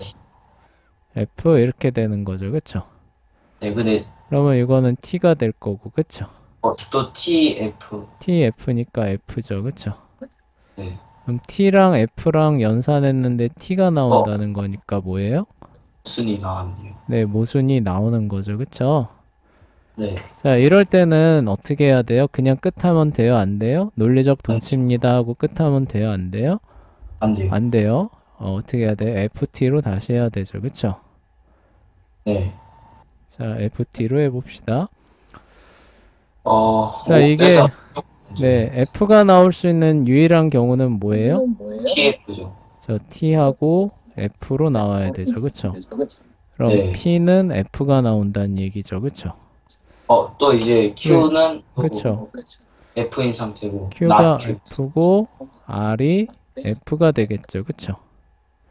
S1: F 이렇게 되는 거죠. 그쵸?
S2: 네. 근데
S1: 그러면 이거는 T가 될 거고, 그쵸?
S2: 또 TF.
S1: TF니까 F죠. 그쵸?
S2: 네.
S1: 그럼 T랑 F랑 연산했는데 T가 나온다는 거니까 뭐예요?
S2: 모순이 나왔네요.
S1: 네, 모순이 나오는 거죠. 그쵸?
S2: 네.
S1: 자, 이럴 때는 어떻게 해야 돼요? 그냥 끝하면 돼요? 안 돼요? 논리적 동치입니다 하고 끝하면 돼요? 안 돼요?
S2: 안 돼요.
S1: 안 돼요. 어떻게 해야 돼요? FT로 다시 해야 되죠. 그쵸?
S2: 네.
S1: 자, FT로 해봅시다. 자,
S2: 자,
S1: 이게
S2: 일단
S1: 네, F가 나올 수 있는 유일한 경우는 뭐예요?
S2: TF죠.
S1: 저 T하고 F로 나와야 되죠. 그쵸? 그럼
S2: 네.
S1: P는 F가 나온다는 얘기죠. 그쵸?
S2: 또 이제 Q는 또
S1: 그쵸?
S2: F인 상태고,
S1: Q가
S2: not Q.
S1: F고 R이 F가 되겠죠. 그쵸?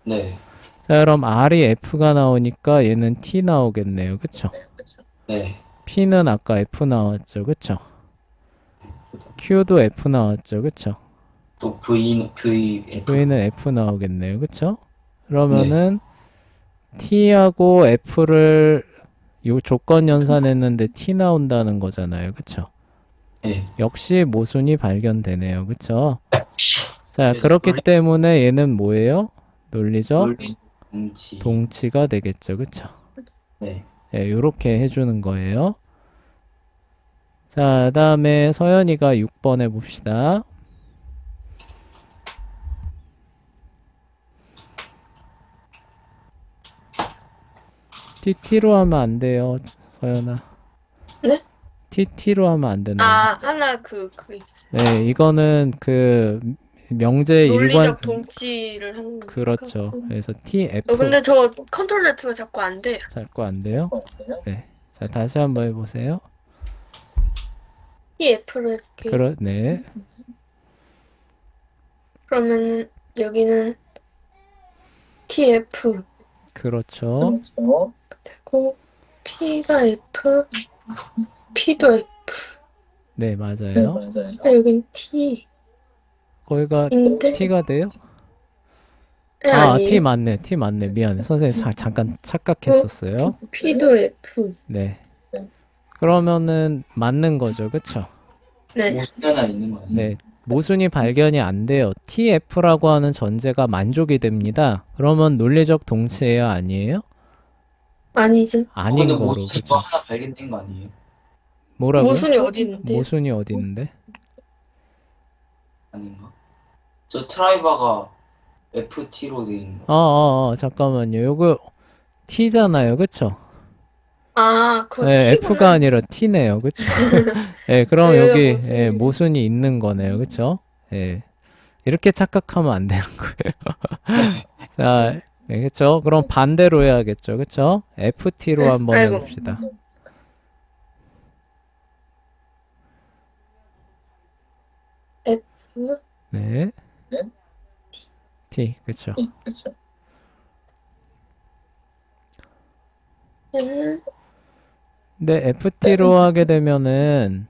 S2: 네.
S1: 자, 그럼 R이 F가 나오니까 얘는 T 나오겠네요. 그쵸?
S2: 네.
S1: P는 아까 F 나왔죠. 그쵸? Q도 F 나왔죠. 그쵸?
S2: 또 V는 F.
S1: V는 F 나오겠네요. 그쵸? 그러면은 T하고 F를 요 조건 연산했는데 T 나온다는 거잖아요. 그쵸?
S2: 네.
S1: 역시 모순이 발견되네요. 그쵸? 자,
S2: 그래서
S1: 그렇기
S2: 논리-
S1: 때문에 얘는 뭐예요? 논리적
S2: 논리 동치.
S1: 동치가 되겠죠. 그쵸?
S2: 네.
S1: 네, 요렇게 해주는 거예요. 자, 다음에 서연이가 6번 해봅시다. TT로 하면 안 돼요, 서연아.
S3: 네?
S1: TT로 하면 안 된다.
S3: 하나 그거 있어요.
S1: 네, 이거는 그 명제 일관
S3: 논리적 동치를 하는 거니까.
S1: 그렇죠. 그래서 TF
S3: 근데 저 컨트롤 F가 자꾸 안 돼요.
S1: 자꾸 안 돼요? 네. 자, 다시 한번 해보세요.
S3: TF로 해볼게요.
S1: 네.
S3: 그러면은 여기는 TF
S1: 그렇죠.
S3: 되고 P가 F, P도 F.
S1: 네, 맞아요.
S3: 여긴 T.
S1: 거기가
S3: 인데
S1: T가 돼요?
S3: 네,
S1: 아,
S3: 아니에요.
S1: T 맞네. T 맞네. 미안해. 선생님 잠깐 착각했었어요.
S3: P도 F.
S1: 네. 그러면은 맞는 거죠. 그쵸?
S3: 네.
S2: 모순이 하나 있는 거 아니에요?
S1: 네. 모순이 발견이 안 돼요. TF라고 하는 전제가 만족이 됩니다. 그러면 논리적 동치예요? 아니에요?
S3: 아니죠.
S1: 아닌
S2: 근데
S1: 거로.
S2: 모순이
S1: 그쵸?
S2: 또 하나 발견된 거 아니에요?
S1: 뭐라고요?
S3: 모순이 어디 있는데?
S1: 모순이 어디 있는데?
S2: 아닌가? 저 트라이버가 FT로 돼 있는 거.
S1: 잠깐만요. 요거 T잖아요. 그쵸?
S3: 그거
S1: 네,
S3: T구나.
S1: F가 아니라 T네요. 그쵸? 네, 그럼
S3: 여기가
S1: 여기
S3: 모순이
S1: 예, 모순이 있는 거네요. 그쵸? 예. 이렇게 착각하면 안 되는 거예요. 자, 네, 그쵸? 그럼 반대로 해야겠죠. 그쵸? FT로
S3: 네,
S1: 한번
S3: 아이고.
S1: 해봅시다.
S3: F,
S1: 네. T, 그쵸?
S3: 얘는
S1: 근데 FT로 하게 되면은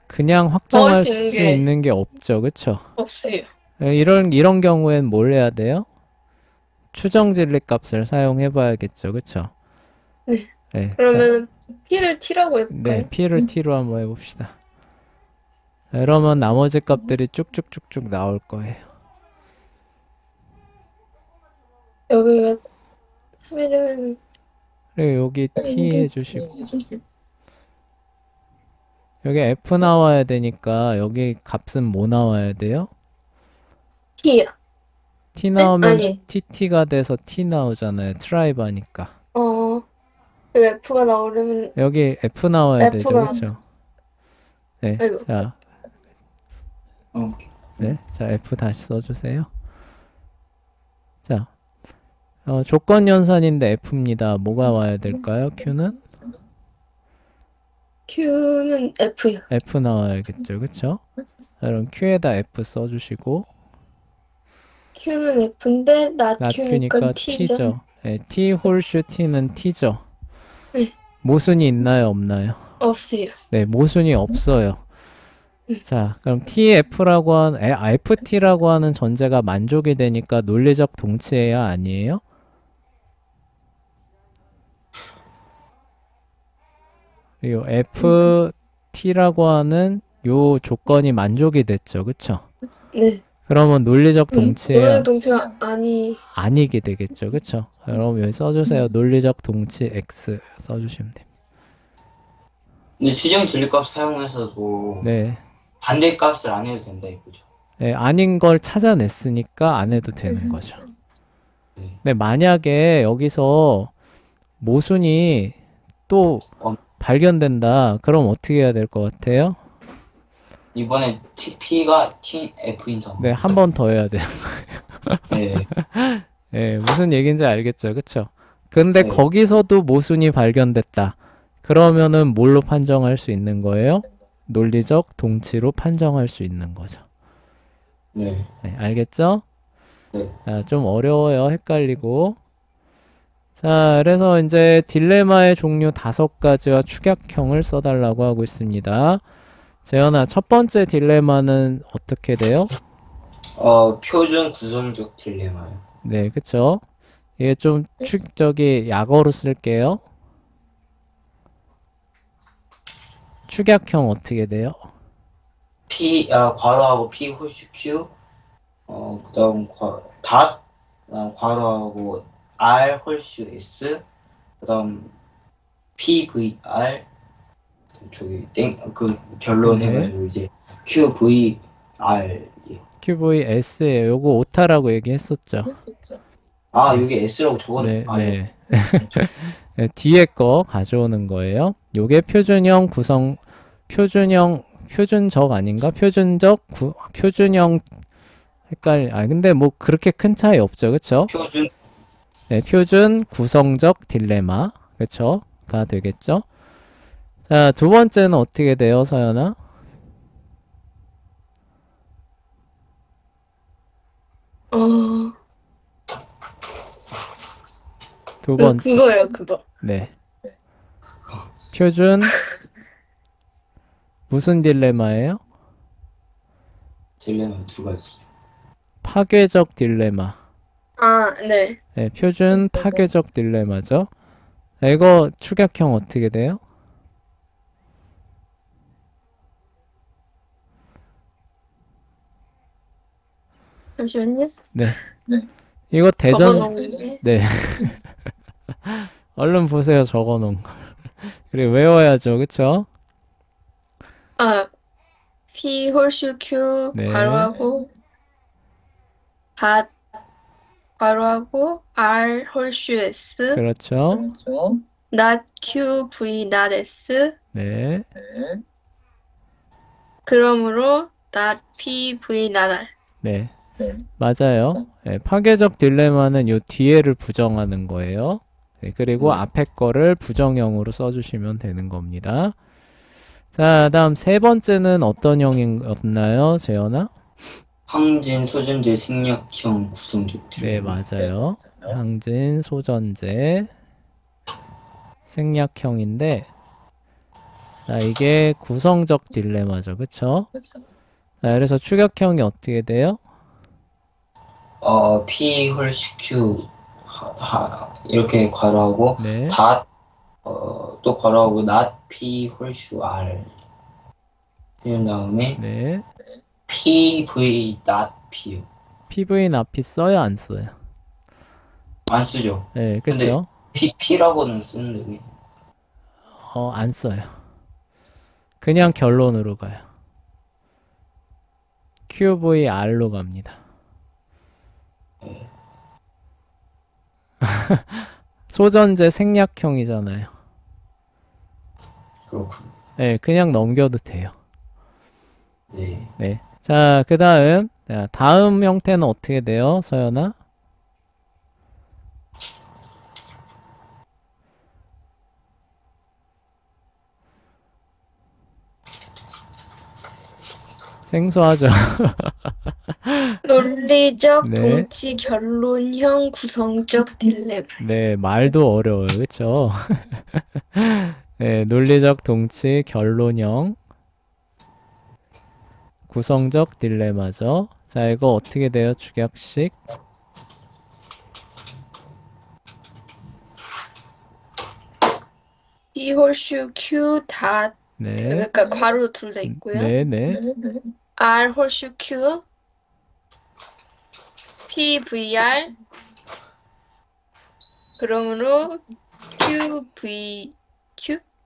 S1: 그냥
S3: 넣을
S1: 확정할
S3: 수
S1: 수
S3: 있는 게
S1: 있는 게 없죠. 그쵸?
S3: 없어요.
S1: 이런 경우엔 뭘 해야 돼요? 추정 진리 값을 사용해 봐야겠죠. 그쵸?
S3: 네.
S1: 네, 자,
S3: 그러면 P를 T라고
S1: 네,
S3: 해볼까요?
S1: P를 T로 한번 해봅시다. 이러면 나머지 값들이 쭉쭉쭉쭉 나올 거예요.
S3: 여기가 하면은
S1: 그리고 여기 T 해주시고 여기 F 나와야 되니까 여기 값은 뭐 나와야 돼요?
S3: T요.
S1: T
S3: 네?
S1: 나오면
S3: 아니,
S1: TT가 돼서 T 나오잖아요. 트라이바니까.
S3: 그 F가 나오려면
S1: 여기 F 나와야 되죠.
S3: F가
S1: 그쵸? 네,
S3: 아이고.
S1: 자,
S2: 오케이.
S1: 네, 자 F 다시 써주세요. 자, 조건 연산인데 F입니다. 뭐가 와야 될까요? Q는?
S3: Q는 F요.
S1: F 나와야겠죠. 그쵸? 자, 그럼 Q에다 F 써주시고
S3: Q는 F인데 not
S1: not
S3: Q니까
S1: Q니까
S3: T죠.
S1: T죠. 네, T 홀슈 T는 T죠.
S3: 네.
S1: 모순이 있나요? 없나요?
S3: 없어요.
S1: 네, 모순이 없어요.
S3: 네.
S1: 자, 그럼 TF라고 FT라고 하는 전제가 만족이 되니까 논리적 동치예요? 아니에요? 그리고 FT라고 하는 요 조건이 만족이 됐죠. 그쵸?
S3: 네.
S1: 그러면 논리적 동치예요?
S3: 노래 동체가
S1: 아니게 되겠죠. 그쵸? 그럼 여기 써주세요. 논리적 동치 X 써주시면 됩니다.
S2: 근데 추정 진리값 사용해서도
S1: 네.
S2: 반대 값을 안 해도 된다 이거죠.
S1: 네, 아닌 걸 찾아냈으니까 안 해도 되는 거죠.
S2: 네.
S1: 근데 만약에 여기서 모순이 또 발견된다. 그럼 어떻게 해야 될 것 같아요?
S2: 이번에 P가 TF인 상황.
S1: 네, 한 번 더 해야 돼요.
S2: 네.
S1: 네, 무슨 얘기인지 알겠죠? 그쵸? 근데
S2: 네.
S1: 거기서도 모순이 발견됐다. 그러면은 뭘로 판정할 수 있는 거예요? 논리적 동치로 판정할 수 있는 거죠.
S2: 네.
S1: 네, 알겠죠?
S2: 네.
S1: 자, 좀 어려워요. 헷갈리고. 자, 그래서 이제 딜레마의 종류 5가지와 축약형을 써달라고 하고 있습니다. 재현아, 첫 번째 딜레마는 어떻게 돼요?
S2: 표준 구성적 딜레마요.
S1: 네, 그쵸? 이게 좀 약어로 쓸게요. 축약형 어떻게 돼요?
S2: 괄호하고 P 홀수 Q, 그다음 닷, 그다음 괄호하고 R 홀수 S, 그다음 PVR, 저기 그 결론
S1: 네.
S2: 해가지고 이제 QVR.
S1: QVS예요. 요거 오타라고 얘기했었죠.
S2: 여기 S라고 적었네.
S1: 네, 네. 네, 뒤에 거 가져오는 거예요. 요게 표준적 아닌가? 표준형 근데 뭐 그렇게 큰 차이 없죠. 그쵸?
S2: 표준.
S1: 네, 표준 구성적 딜레마. 그쵸? 가 되겠죠? 자, 두 번째는 어떻게 돼요, 서연아? 두 번째.
S3: 그거예요, 그거.
S1: 네. 표준 무슨 딜레마예요?
S2: 딜레마 두 가지.
S1: 파괴적 딜레마.
S3: 네.
S1: 네, 표준 파괴적 딜레마죠. 자, 이거 축약형 어떻게 돼요?
S3: 잠시만요.
S1: 네. 이거 대전,
S3: 적어놓은
S1: 네. 얼른 보세요, 적어놓은 걸. 그래, 외워야죠, 그쵸?
S3: P 홀수 Q
S1: 네.
S3: 괄호하고 닷 괄호하고 R 홀수 S
S1: 그렇죠.
S3: not Q V not S
S1: 네.
S3: 그러므로 not P V not R.
S1: 네. 맞아요. 네, 파괴적 딜레마는 요 뒤에를 부정하는 거예요. 네, 그리고 앞에 거를 부정형으로 써주시면 되는 겁니다. 자, 다음 세 번째는 어떤 형이었나요, 재현아?
S2: 항진, 소전제, 생략형, 구성적
S1: 네,
S2: 딜레마.
S1: 맞아요. 항진, 소전제, 생략형인데 자, 이게 구성적 딜레마죠. 그쵸? 자, 그래서 추격형이 어떻게 돼요?
S2: P 홀수 Q 이렇게 괄호하고
S1: 네.
S2: 또 괄호하고 not P 홀수 R 이런 다음에
S1: 네.
S2: PV not P요.
S1: PV 앞이 써요, 안 써요?
S2: 안 쓰죠.
S1: 네,
S2: 근데
S1: 그쵸?
S2: P라고는 쓰는데
S1: 안 써요. 그냥 결론으로 가요. QVR로 갑니다. 소전제 생략형이잖아요.
S2: 그렇군요.
S1: 네, 그냥 넘겨도 돼요.
S2: 네.
S1: 네. 자, 그 다음 형태는 어떻게 돼요, 서연아? 생소하죠?
S3: 논리적,
S1: 네.
S3: 동치, 결론형, 구성적 딜레마.
S1: 네, 말도 어려워요. 그쵸? 네, 논리적 동치, 결론형, 구성적 딜레마죠. 자, 이거 어떻게 돼요, 축약식?
S3: P 홀수 Q 다
S1: 네.
S3: 그러니까 괄호 둘 다 있고요.
S1: 네, 네.
S3: R 홀수 Q PVR 그러므로 QVQ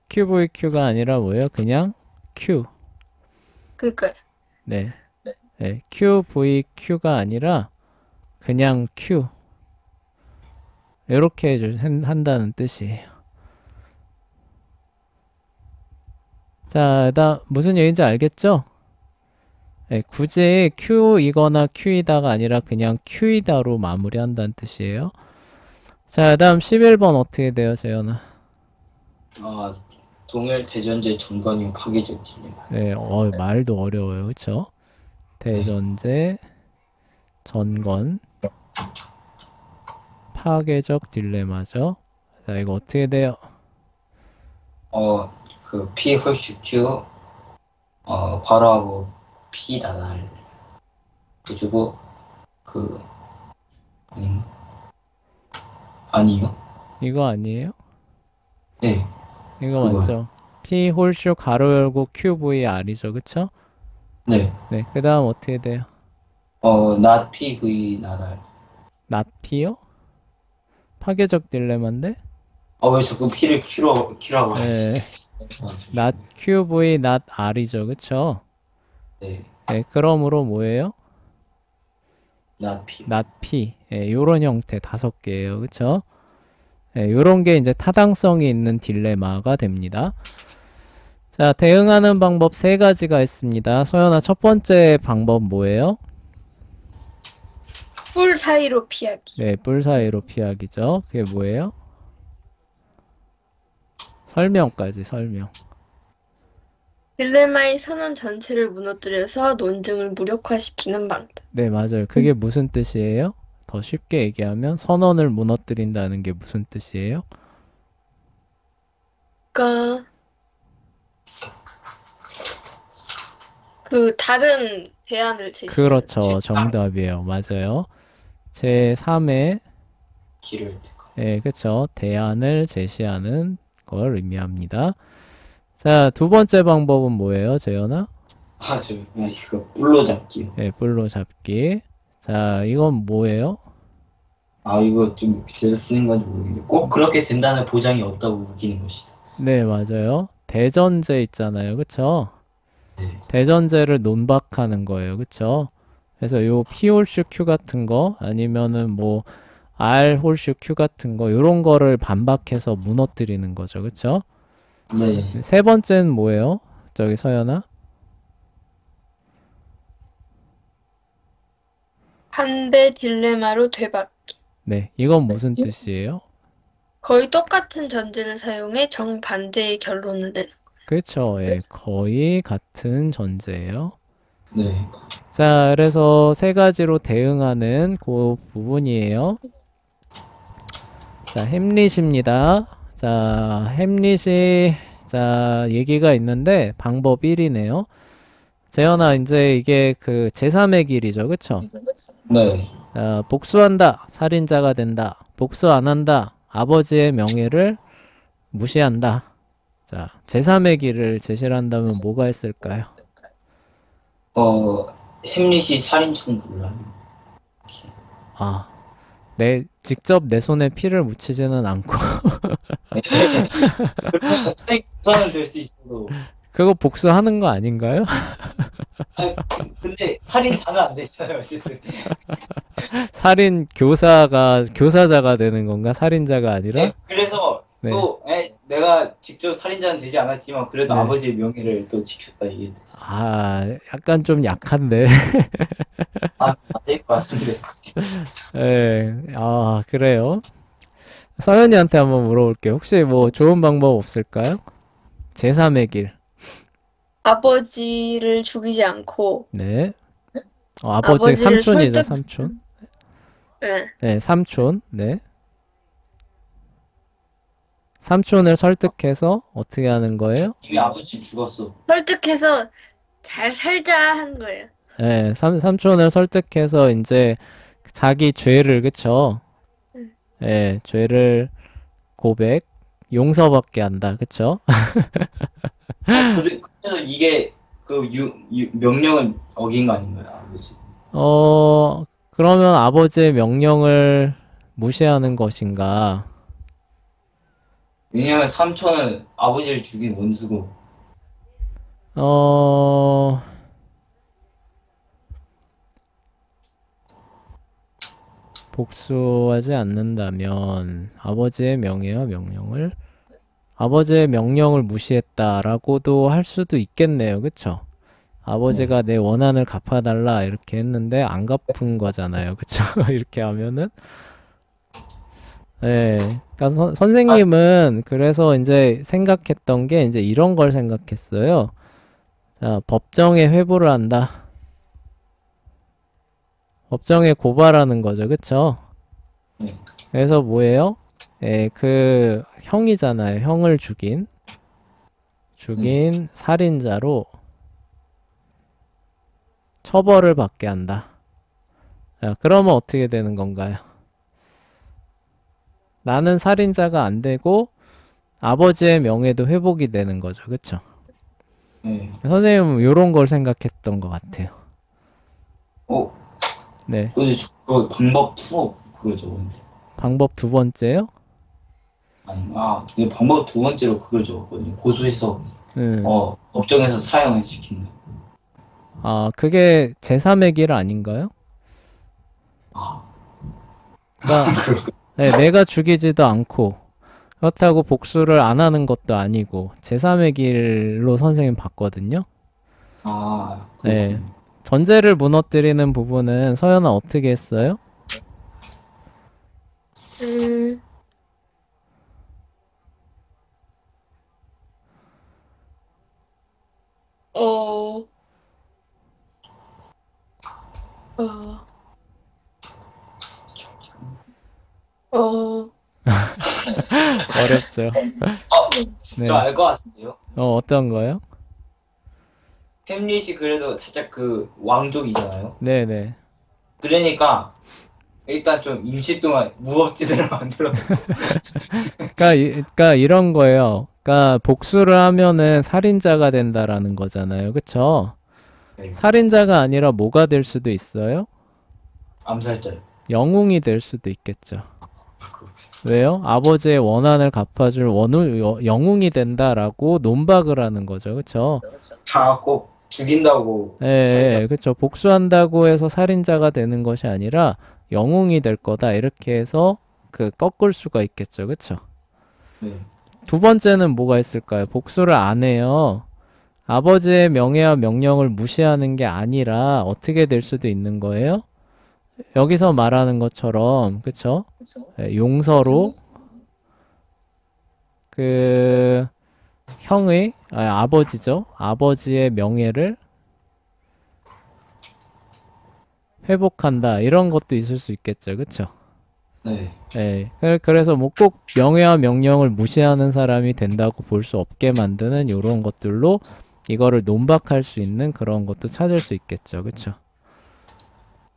S1: QVQ가 아니라 뭐예요? 그냥 Q.
S3: 그니까
S1: 네. 네. QVQ가 아니라 그냥 Q. 이렇게 한다는 뜻이에요. 자, 무슨 얘기인지 알겠죠? 네, 굳이 Q이거나 Q이다가 아니라 그냥 Q이다로 마무리한다는 뜻이에요. 자, 다음 11번 어떻게 돼요, 재현아?
S2: 동일 대전제 전관용 파괴적 딜레마.
S1: 네, 말도 어려워요. 그쵸? 대전제, 전건, 파괴적 딜레마죠. 자, 이거 어떻게 돼요?
S2: 그 P 홀수 Q 괄호하고 P 다달 그리고 아니요.
S1: 이거 아니에요?
S2: 네.
S1: 이거
S2: 그거요.
S1: 맞죠? P 홀수 가로 열고 QVR이죠. 그쵸?
S2: 네.
S1: 네, 그 다음 어떻게 돼요?
S2: not PV 나달.
S1: not P요? 파괴적 딜레마인데?
S2: 왜 자꾸 P를 Q라고 하지?
S1: 네, not QV, not R이죠. 그쵸?
S2: 네.
S1: 네, 그러므로 뭐예요?
S2: not P.
S1: not P. 예, 요런 형태 5개예요. 그쵸? 예, 요런 게 이제 타당성이 있는 딜레마가 됩니다. 자, 대응하는 방법 3가지가 있습니다. 소연아, 첫 번째 방법 뭐예요?
S3: 뿔 사이로 피하기.
S1: 네, 뿔 사이로 피하기죠. 그게 뭐예요? 설명.
S3: 딜레마의 선언 전체를 무너뜨려서 논증을 무력화시키는 방법.
S1: 네, 맞아요. 그게 무슨 뜻이에요? 더 쉽게 얘기하면 선언을 무너뜨린다는 게 무슨 뜻이에요?
S3: 그러니까 그 다른 대안을 제시하는.
S1: 그렇죠. 정답이에요. 맞아요. 제3의
S2: 길을 택하.
S1: 예, 그쵸. 대안을 제시하는 걸 의미합니다. 자, 두 번째 방법은 뭐예요, 재현아?
S2: 이거 뿔로 잡기요.
S1: 예, 뿔로 잡기. 자, 이건 뭐예요?
S2: 이거 좀 제대로 쓰는 건지 모르겠는데 꼭 그렇게 된다는 보장이 없다고 우기는 것이다.
S1: 네, 맞아요. 대전제 있잖아요. 그쵸?
S2: 네.
S1: 대전제를 논박하는 거예요. 그쵸? 그래서 요 P 홀수 Q 같은 거 아니면은 뭐 R 홀수 Q 같은 거 요런 거를 반박해서 무너뜨리는 거죠. 그쵸?
S2: 네.
S1: 세 번째는 뭐예요? 저기 서연아?
S3: 반대 딜레마로 되받기.
S1: 네, 이건 무슨 뜻이에요?
S3: 거의 똑같은 전제를 사용해 정반대의 결론을 내는.
S1: 그렇죠. 예, 거의 같은 전제예요.
S2: 네.
S1: 자, 그래서 3가지로 대응하는 그 부분이에요. 자, 햄릿입니다. 자, 햄릿이 자, 얘기가 있는데 방법 1이네요. 재현아, 이제 이게 그 제3의 길이죠. 그쵸?
S2: 네.
S1: 복수한다. 살인자가 된다. 복수 안 한다. 아버지의 명예를 무시한다. 자, 제3의 길을 제시를 한다면 뭐가 있을까요?
S2: 햄릿이 살인 청구를 하는.
S1: 아, 직접 내 손에 피를 묻히지는 않고.
S2: 수사는 될 수 있어도.
S1: 그거 복수하는 거 아닌가요?
S2: 아니, 근데 살인자는 안 되잖아요, 어쨌든.
S1: 교사자가 되는 건가? 살인자가 아니라?
S2: 네, 그래서
S1: 네.
S2: 또 내가 직접 살인자는 되지 않았지만 그래도
S1: 네.
S2: 아버지의 명예를 또 지켰다 이게.
S1: 약간 좀 약한데.
S2: 맞을 것 같은데.
S1: 네, 그래요. 서연이한테 한번 물어볼게요. 혹시 뭐 좋은 방법 없을까요? 제3의 길.
S3: 아버지를 죽이지 않고,
S1: 네. 아버지
S3: 아버지를
S1: 삼촌이죠,
S3: 설득-
S1: 삼촌.
S3: 네.
S1: 네, 삼촌. 네. 삼촌을 설득해서 어떻게 하는 거예요?
S2: 이미 아버지는 죽었어.
S3: 설득해서 잘 살자 한 거예요.
S1: 네, 삼촌을 설득해서 이제 자기 죄를, 그쵸? 네, 죄를 고백, 용서받게 한다, 그쵸?
S2: 그래서 이게 그 명령을 어긴 거 아닌가요, 아버지?
S1: 그러면 아버지의 명령을 무시하는 것인가?
S2: 왜냐면 삼촌은 아버지를 죽인 원수고.
S1: 복수하지 않는다면 아버지의 명령을 무시했다라고도 할 수도 있겠네요. 그쵸? 아버지가 내 원한을 갚아달라 이렇게 했는데 안 갚은 거잖아요. 그쵸? 이렇게 하면은 네. 그러니까 선생님은 그래서 이제 생각했던 게 이제 이런 걸 생각했어요. 자, 법정에 회부를 한다. 법정에 고발하는 거죠. 그쵸?
S2: 네.
S1: 그래서 뭐예요? 그 형이잖아요. 형을 죽인 살인자로 처벌을 받게 한다. 자, 그러면 어떻게 되는 건가요? 나는 살인자가 안 되고 아버지의 명예도 회복이 되는 거죠. 그쵸?
S2: 네.
S1: 선생님은 이런 걸 생각했던 것 같아요. 네.
S2: 그래서 그 방법 2 그거죠.
S1: 방법 두 번째요?
S2: 이게 방법 2번째로 그걸 적었거든요. 고소해서 법정에서 사형을 시킨다.
S1: 그게 제3의 길 아닌가요? 그러니까 네, 내가 죽이지도 않고 그렇다고 복수를 안 하는 것도 아니고 제3의 길로 선생님 봤거든요. 네. 전제를 무너뜨리는 부분은 서연아 어떻게 했어요? 어렵죠. 네.
S2: 저 알 것 같은데요.
S1: 어떤 거요?
S2: 햄릿이 그래도 살짝 그 왕족이잖아요.
S1: 네네.
S2: 그러니까 일단 좀 임시 동안 무법지대를 만들어.
S1: 그러니까 이런 거예요. 그러니까 복수를 하면은 살인자가 된다라는 거잖아요. 그쵸?
S2: 네.
S1: 살인자가 아니라 뭐가 될 수도 있어요?
S2: 암살자요.
S1: 영웅이 될 수도 있겠죠. 왜요? 아버지의 원한을 갚아줄 영웅이 된다라고 논박을 하는 거죠. 그쵸?
S2: 다 꼭 죽인다고.
S1: 예, 그쵸. 복수한다고 해서 살인자가 되는 것이 아니라 영웅이 될 거다. 이렇게 해서 꺾을 수가 있겠죠. 그쵸?
S2: 네.
S1: 두 번째는 뭐가 있을까요? 복수를 안 해요. 아버지의 명예와 명령을 무시하는 게 아니라 어떻게 될 수도 있는 거예요? 여기서 말하는 것처럼, 그쵸? 예, 용서로 아버지죠. 아버지의 명예를 회복한다. 이런 것도 있을 수 있겠죠. 그쵸?
S2: 네.
S1: 예. 그래서 뭐 꼭 명예와 명령을 무시하는 사람이 된다고 볼 수 없게 만드는 요런 것들로 이거를 논박할 수 있는 그런 것도 찾을 수 있겠죠. 그쵸?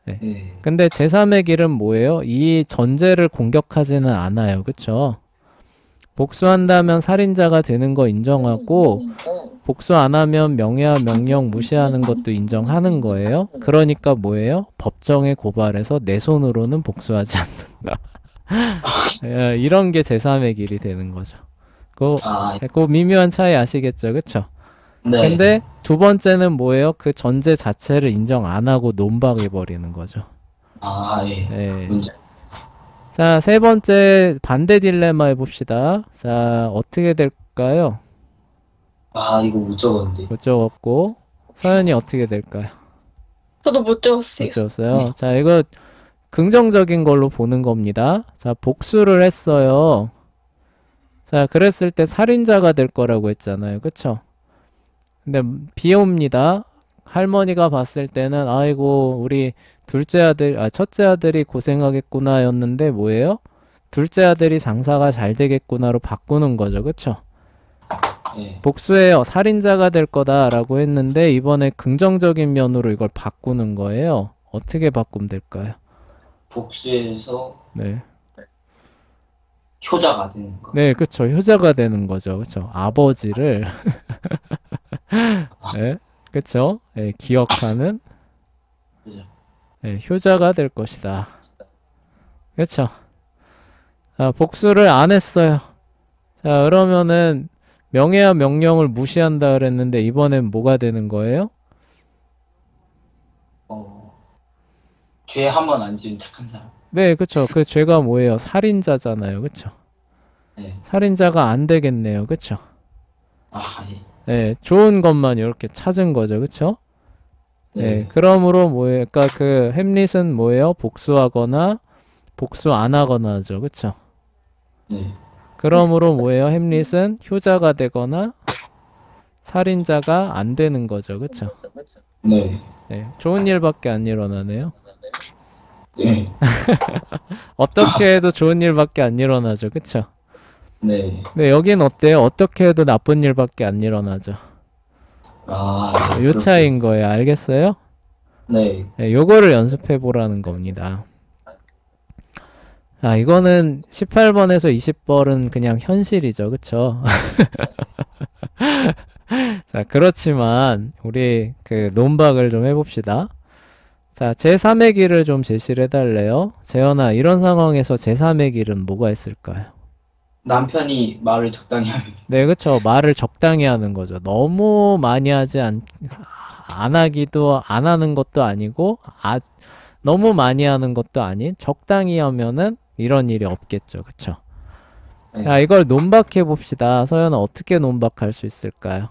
S1: 예.
S2: 네.
S1: 근데 제3의 길은 뭐예요? 이 전제를 공격하지는 않아요. 그쵸? 복수한다면 살인자가 되는 거 인정하고 복수 안 하면 명예와 명령 무시하는 것도 인정하는 거예요. 그러니까 뭐예요? 법정에 고발해서 내 손으로는 복수하지 않는다. 예, 이런 게 제3의 길이 되는 거죠.
S2: 아,
S1: 그 미묘한 차이 아시겠죠? 그쵸?
S2: 네.
S1: 근데 두 번째는 뭐예요? 그 전제 자체를 인정 안 하고 논박해 버리는 거죠.
S2: 아, 예.
S1: 예.
S2: 문제.
S1: 자, 세 번째 반대 딜레마 해봅시다. 자, 어떻게 될까요?
S2: 아, 이거 못 적었는데.
S1: 못 적었고 서연이 어떻게 될까요?
S3: 저도 못 적었어요.
S1: 못 적었어요. 자, 이거 긍정적인 걸로 보는 겁니다. 자, 복수를 했어요. 자, 그랬을 때 살인자가 될 거라고 했잖아요. 그쵸? 근데 비옵니다. 할머니가 봤을 때는 아이고 우리 첫째 아들이 고생하겠구나 였는데 뭐예요? 둘째 아들이 장사가 잘 되겠구나로 바꾸는 거죠. 그쵸?
S2: 예.
S1: 복수해요. 살인자가 될 거다라고 했는데 이번에 긍정적인 면으로 이걸 바꾸는 거예요. 어떻게 바꾸면 될까요?
S2: 복수해서
S1: 네.
S2: 효자가 되는 거.
S1: 네, 그쵸. 효자가 되는 거죠. 그쵸. 아버지를 네, 그쵸. 네, 기억하는
S2: 그죠?
S1: 네, 효자가 될 것이다. 그쵸. 자, 복수를 안 했어요. 자, 그러면은 명예와 명령을 무시한다 그랬는데 이번엔 뭐가 되는 거예요?
S2: 죄 한 번 안 지은 착한 사람.
S1: 네, 그쵸. 그 죄가 뭐예요? 살인자잖아요. 그쵸.
S2: 네.
S1: 살인자가 안 되겠네요. 그쵸.
S2: 아, 예.
S1: 네, 좋은 것만 이렇게 찾은 거죠. 그쵸? 네,
S2: 네.
S1: 그러므로 뭐예요? 그러니까 그 햄릿은 뭐예요? 복수하거나 복수 안 하거나죠. 그쵸?
S2: 네.
S1: 그러므로 뭐예요? 햄릿은 효자가 되거나 살인자가 안 되는 거죠. 그쵸?
S2: 네.
S1: 네, 좋은 일밖에 안 일어나네요.
S2: 네.
S1: 어떻게 해도 좋은 일밖에 안 일어나죠. 그쵸?
S2: 네.
S1: 네, 여긴 어때요? 어떻게 해도 나쁜 일밖에 안 일어나죠.
S2: 아,
S1: 요
S2: 그렇군요.
S1: 차이인 거예요. 알겠어요?
S2: 네.
S1: 네, 요거를 연습해 보라는 겁니다. 아, 이거는 18번에서 20번은 그냥 현실이죠. 그쵸? 자, 그렇지만 우리 그 논박을 좀 해봅시다. 자, 제3의 길을 좀 제시를 해달래요. 재현아, 이런 상황에서 제3의 길은 뭐가 있을까요?
S2: 남편이 말을 적당히 하면.
S1: 네, 그쵸. 말을 적당히 하는 거죠. 너무 많이 안 하는 것도 아니고, 너무 많이 하는 것도 아닌, 적당히 하면은 이런 일이 없겠죠. 그쵸.
S2: 네.
S1: 자, 이걸 논박해 봅시다. 서연아, 어떻게 논박할 수 있을까요?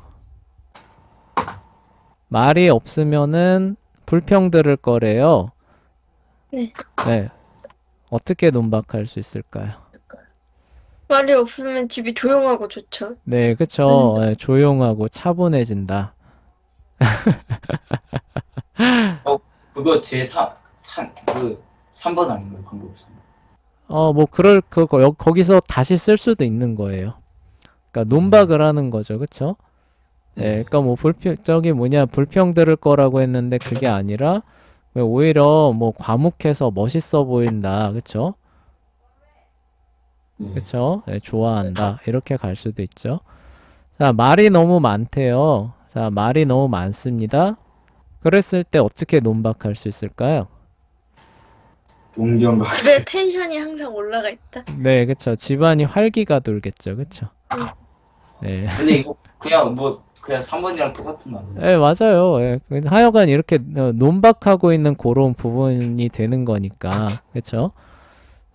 S1: 말이 없으면은 불평 들을 거래요.
S3: 네.
S1: 네. 어떻게 논박할 수 있을까요?
S3: 말이 없으면 집이 조용하고 좋죠.
S1: 네, 그쵸. 네, 조용하고 차분해진다.
S2: 그거 그 3번 아닌가요? 방금 3번.
S1: 뭐, 거기서 다시 쓸 수도 있는 거예요. 그러니까 논박을 하는 거죠. 그쵸? 네, 그러니까 뭐, 불평 들을 거라고 했는데 그게 아니라, 오히려 뭐, 과묵해서 멋있어 보인다. 그쵸?
S2: 네.
S1: 그쵸? 네, 좋아한다. 이렇게 갈 수도 있죠. 자, 말이 너무 많대요. 자, 말이 너무 많습니다. 그랬을 때 어떻게 논박할 수 있을까요?
S2: 동경과.
S3: 집에 텐션이 항상 올라가 있다.
S1: 네, 그쵸. 집안이 활기가 돌겠죠. 그쵸? 네.
S2: 근데 이거 그냥 3번이랑 똑같은 거 아니에요?
S1: 네, 맞아요. 예. 하여간 이렇게 논박하고 있는 그런 부분이 되는 거니까. 그쵸?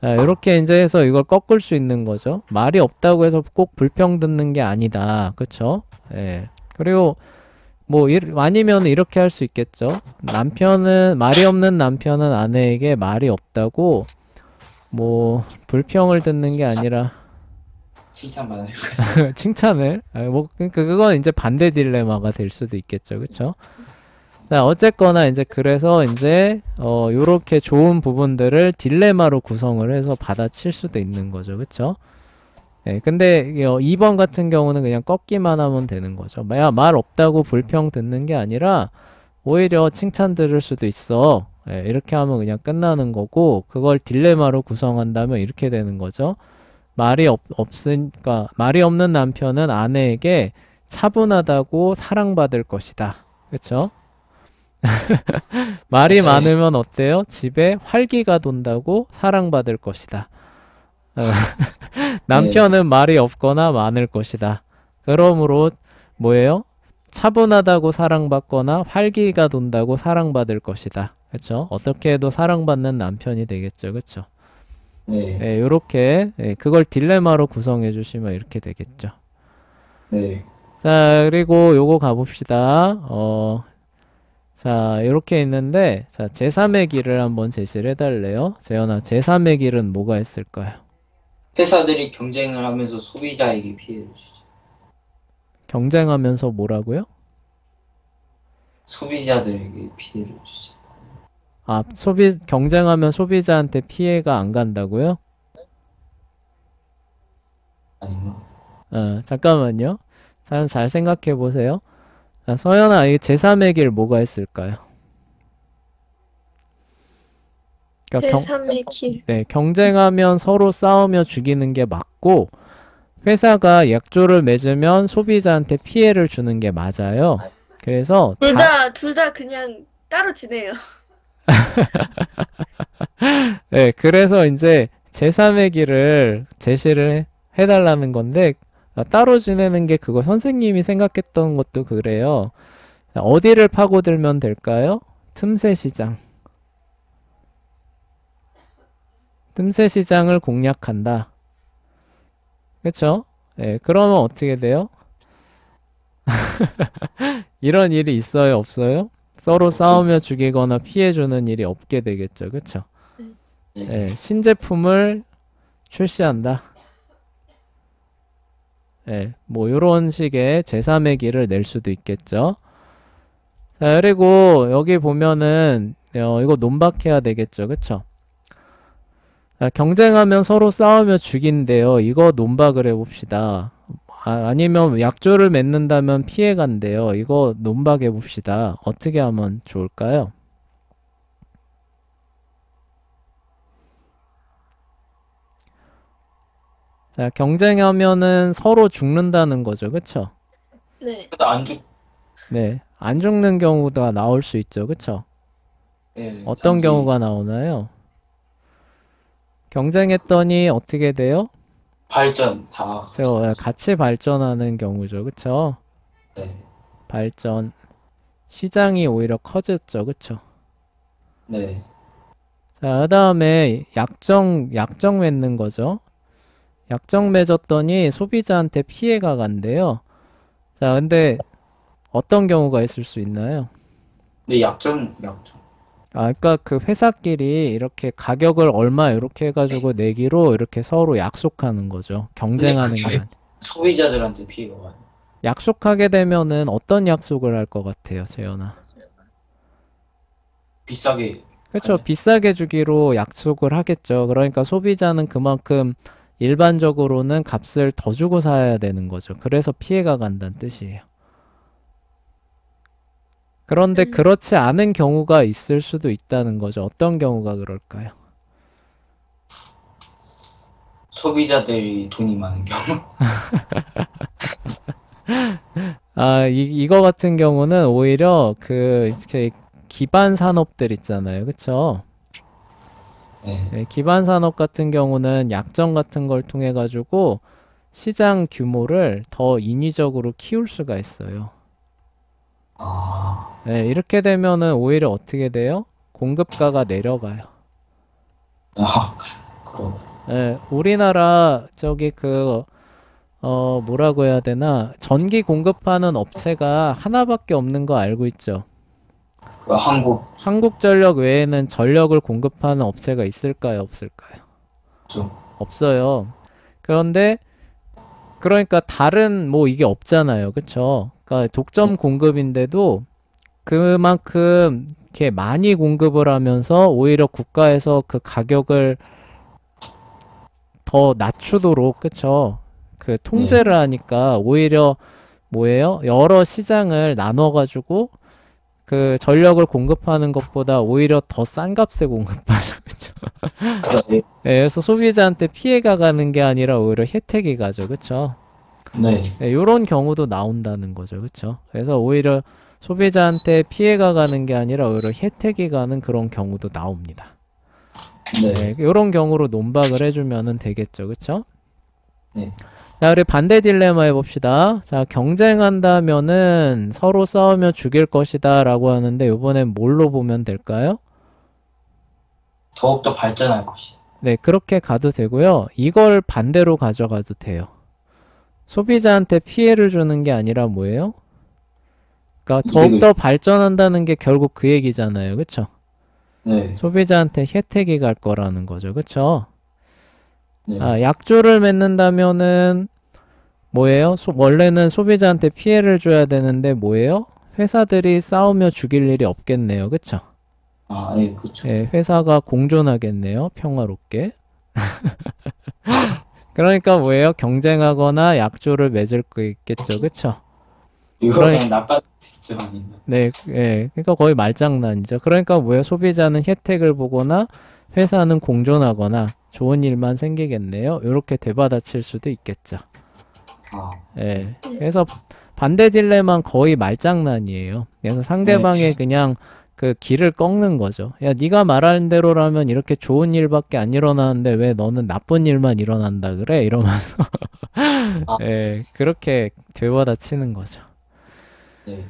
S1: 자, 이렇게 이제 해서 이걸 꺾을 수 있는 거죠. 말이 없다고 해서 꼭 불평 듣는 게 아니다. 그쵸? 예. 그리고 뭐 아니면 이렇게 할 수 있겠죠. 말이 없는 남편은 아내에게 말이 없다고 뭐 불평을 듣는 게 아니라
S2: 칭찬받아야 될까요?
S1: 칭찬을. 그러니까 그건 이제 반대 딜레마가 될 수도 있겠죠. 그쵸? 자, 어쨌거나 이제 그래서 이제 요렇게 좋은 부분들을 딜레마로 구성을 해서 받아칠 수도 있는 거죠. 그쵸? 네, 근데 2번 같은 경우는 그냥 꺾기만 하면 되는 거죠. 야, 말 없다고 불평 듣는 게 아니라 오히려 칭찬 들을 수도 있어. 네, 이렇게 하면 그냥 끝나는 거고, 그걸 딜레마로 구성한다면 이렇게 되는 거죠. 없으니까 말이 없는 남편은 아내에게 차분하다고 사랑받을 것이다. 그쵸? 말이
S2: 네.
S1: 많으면 어때요? 집에 활기가 돈다고 사랑받을 것이다. 남편은 말이 없거나 많을 것이다. 그러므로 뭐예요? 차분하다고 사랑받거나 활기가 돈다고 사랑받을 것이다. 그쵸? 어떻게 해도 사랑받는 남편이 되겠죠. 그쵸?
S2: 네.
S1: 네, 요렇게 그걸 딜레마로 구성해 주시면 이렇게 되겠죠.
S2: 네.
S1: 자, 그리고 요거 가봅시다. 자, 요렇게 있는데, 자, 제3의 길을 한번 제시를 해달래요. 재현아, 제3의 길은 뭐가 있을까요?
S2: 회사들이 경쟁을 하면서 소비자에게 피해를 주죠.
S1: 경쟁하면서 뭐라고요?
S2: 소비자들에게 피해를 주죠.
S1: 아, 경쟁하면 소비자한테 피해가 안 간다고요?
S2: 아닌가?
S1: 잠깐만요. 잘 생각해 보세요. 자, 서연아, 이 제3의 길 뭐가 있을까요? 그러니까
S3: 제3의 길.
S1: 네, 경쟁하면 서로 싸우며 죽이는 게 맞고, 회사가 약조를 맺으면 소비자한테 피해를 주는 게 맞아요. 그래서
S3: 둘 다 그냥 따로 지내요.
S1: 네, 그래서 이제 제3의 길을 제시를 해달라는 건데, 따로 지내는 게 그거 선생님이 생각했던 것도 그래요. 자, 어디를 파고들면 될까요? 틈새 시장. 틈새 시장을 공략한다. 그쵸? 네, 그러면 어떻게 돼요? 이런 일이 있어요, 없어요? 서로 싸우며 죽이거나 피해주는 일이 없게 되겠죠, 그쵸? 네, 신제품을 출시한다. 네, 뭐 요런 식의 제3의 길을 낼 수도 있겠죠. 자, 그리고 여기 보면은 이거 논박해야 되겠죠, 그쵸? 자, 경쟁하면 서로 싸우며 죽인대요. 이거 논박을 해봅시다. 아니면 약조를 맺는다면 피해간대요. 이거 논박해봅시다. 어떻게 하면 좋을까요? 자, 경쟁하면은 서로 죽는다는 거죠. 그쵸?
S3: 네.
S2: 근데 안 죽.
S1: 네. 안 죽는 경우가 나올 수 있죠. 그쵸?
S2: 네,
S1: 어떤
S2: 단지
S1: 경우가 나오나요? 경쟁했더니 어떻게 돼요?
S2: 발전 다.
S1: 같이 발전하는 경우죠. 그쵸?
S2: 네.
S1: 발전. 시장이 오히려 커졌죠. 그쵸?
S2: 네.
S1: 자, 그 다음에 약정 맺는 거죠. 약정 맺었더니 소비자한테 피해가 간대요. 자, 근데 어떤 경우가 있을 수 있나요?
S2: 근데 약점.
S1: 그러니까 그 회사끼리 이렇게 가격을 얼마 이렇게 해가지고 내기로 이렇게 서로 약속하는 거죠. 경쟁하는 게 아니라.
S2: 소비자들한테 피해가 와요.
S1: 약속하게 되면은 어떤 약속을 할 것 같아요, 재현아?
S2: 비싸게.
S1: 그렇죠.
S2: 하네.
S1: 비싸게 주기로 약속을 하겠죠. 그러니까 소비자는 그만큼 일반적으로는 값을 더 주고 사야 되는 거죠. 그래서 피해가 간다는 뜻이에요. 그런데 그렇지 않은 경우가 있을 수도 있다는 거죠. 어떤 경우가 그럴까요?
S2: 소비자들이 돈이 많은 경우.
S1: 이거 같은 경우는 오히려 이렇게 기반 산업들 있잖아요. 그쵸? 네, 기반 산업 같은 경우는 약정 같은 걸 통해 가지고 시장 규모를 더 인위적으로 키울 수가 있어요. 네, 이렇게 되면은 오히려 어떻게 돼요? 공급가가 내려가요.
S2: 그럼.
S1: 네, 우리나라 뭐라고 해야 되나? 전기 공급하는 업체가 하나밖에 없는 거 알고 있죠?
S2: 그
S1: 한국전력 외에는 전력을 공급하는 업체가 있을까요? 없을까요? 없어요. 그러니까 다른 이게 없잖아요. 그쵸? 그러니까 독점 공급인데도 그만큼 이렇게 많이 공급을 하면서 오히려 국가에서 그 가격을 더 낮추도록, 그쵸? 그 통제를 하니까 오히려 뭐예요? 여러 시장을 나눠가지고 그 전력을 공급하는 것보다 오히려 더 싼 값에 공급하죠. 그쵸?
S2: 네.
S1: 네, 그래서 소비자한테 피해가 가는 게 아니라 오히려 혜택이 가죠. 그쵸?
S2: 네.
S1: 네, 요런 경우도 나온다는 거죠. 그쵸? 그래서 오히려 소비자한테 피해가 가는 게 아니라 오히려 혜택이 가는 그런 경우도 나옵니다.
S2: 네.
S1: 네, 요런 경우로 논박을 해주면은 되겠죠. 그쵸?
S2: 네.
S1: 자, 우리 반대 딜레마 해봅시다. 자, 경쟁한다면은 서로 싸우며 죽일 것이다 라고 하는데 요번엔 뭘로 보면 될까요?
S2: 더욱더 발전할 것이다.
S1: 네, 그렇게 가도 되고요. 이걸 반대로 가져가도 돼요. 소비자한테 피해를 주는 게 아니라 뭐예요? 그러니까 더욱더 발전한다는 게 결국 그 얘기잖아요. 그쵸?
S2: 네.
S1: 소비자한테 혜택이 갈 거라는 거죠. 그쵸?
S2: 네.
S1: 아, 약조를 맺는다면은 뭐예요? 원래는 소비자한테 피해를 줘야 되는데 뭐예요? 회사들이 싸우며 죽일 일이 없겠네요. 그쵸?
S2: 아, 예, 그렇죠.
S1: 예, 회사가 공존하겠네요. 평화롭게. 그러니까 뭐예요? 경쟁하거나 약조를 맺을 거 있겠죠. 그쵸?
S2: 이거
S1: 그러니-
S2: 그냥 나쁜 시스템 아닌가?
S1: 네, 예. 그러니까 거의 말장난이죠. 그러니까 뭐예요? 소비자는 혜택을 보거나 회사는 공존하거나 좋은 일만 생기겠네요. 이렇게 되받아칠 수도 있겠죠.
S2: 아,
S1: 예. 그래서 반대 딜레마는 거의 말장난이에요. 그래서 상대방의 그냥 그 길을 꺾는 거죠. 야, 네가 말하는 대로라면 이렇게 좋은 일밖에 안 일어나는데 왜 너는 나쁜 일만 일어난다 그래? 이러면서 예, 그렇게 되받아치는 거죠.
S2: 네.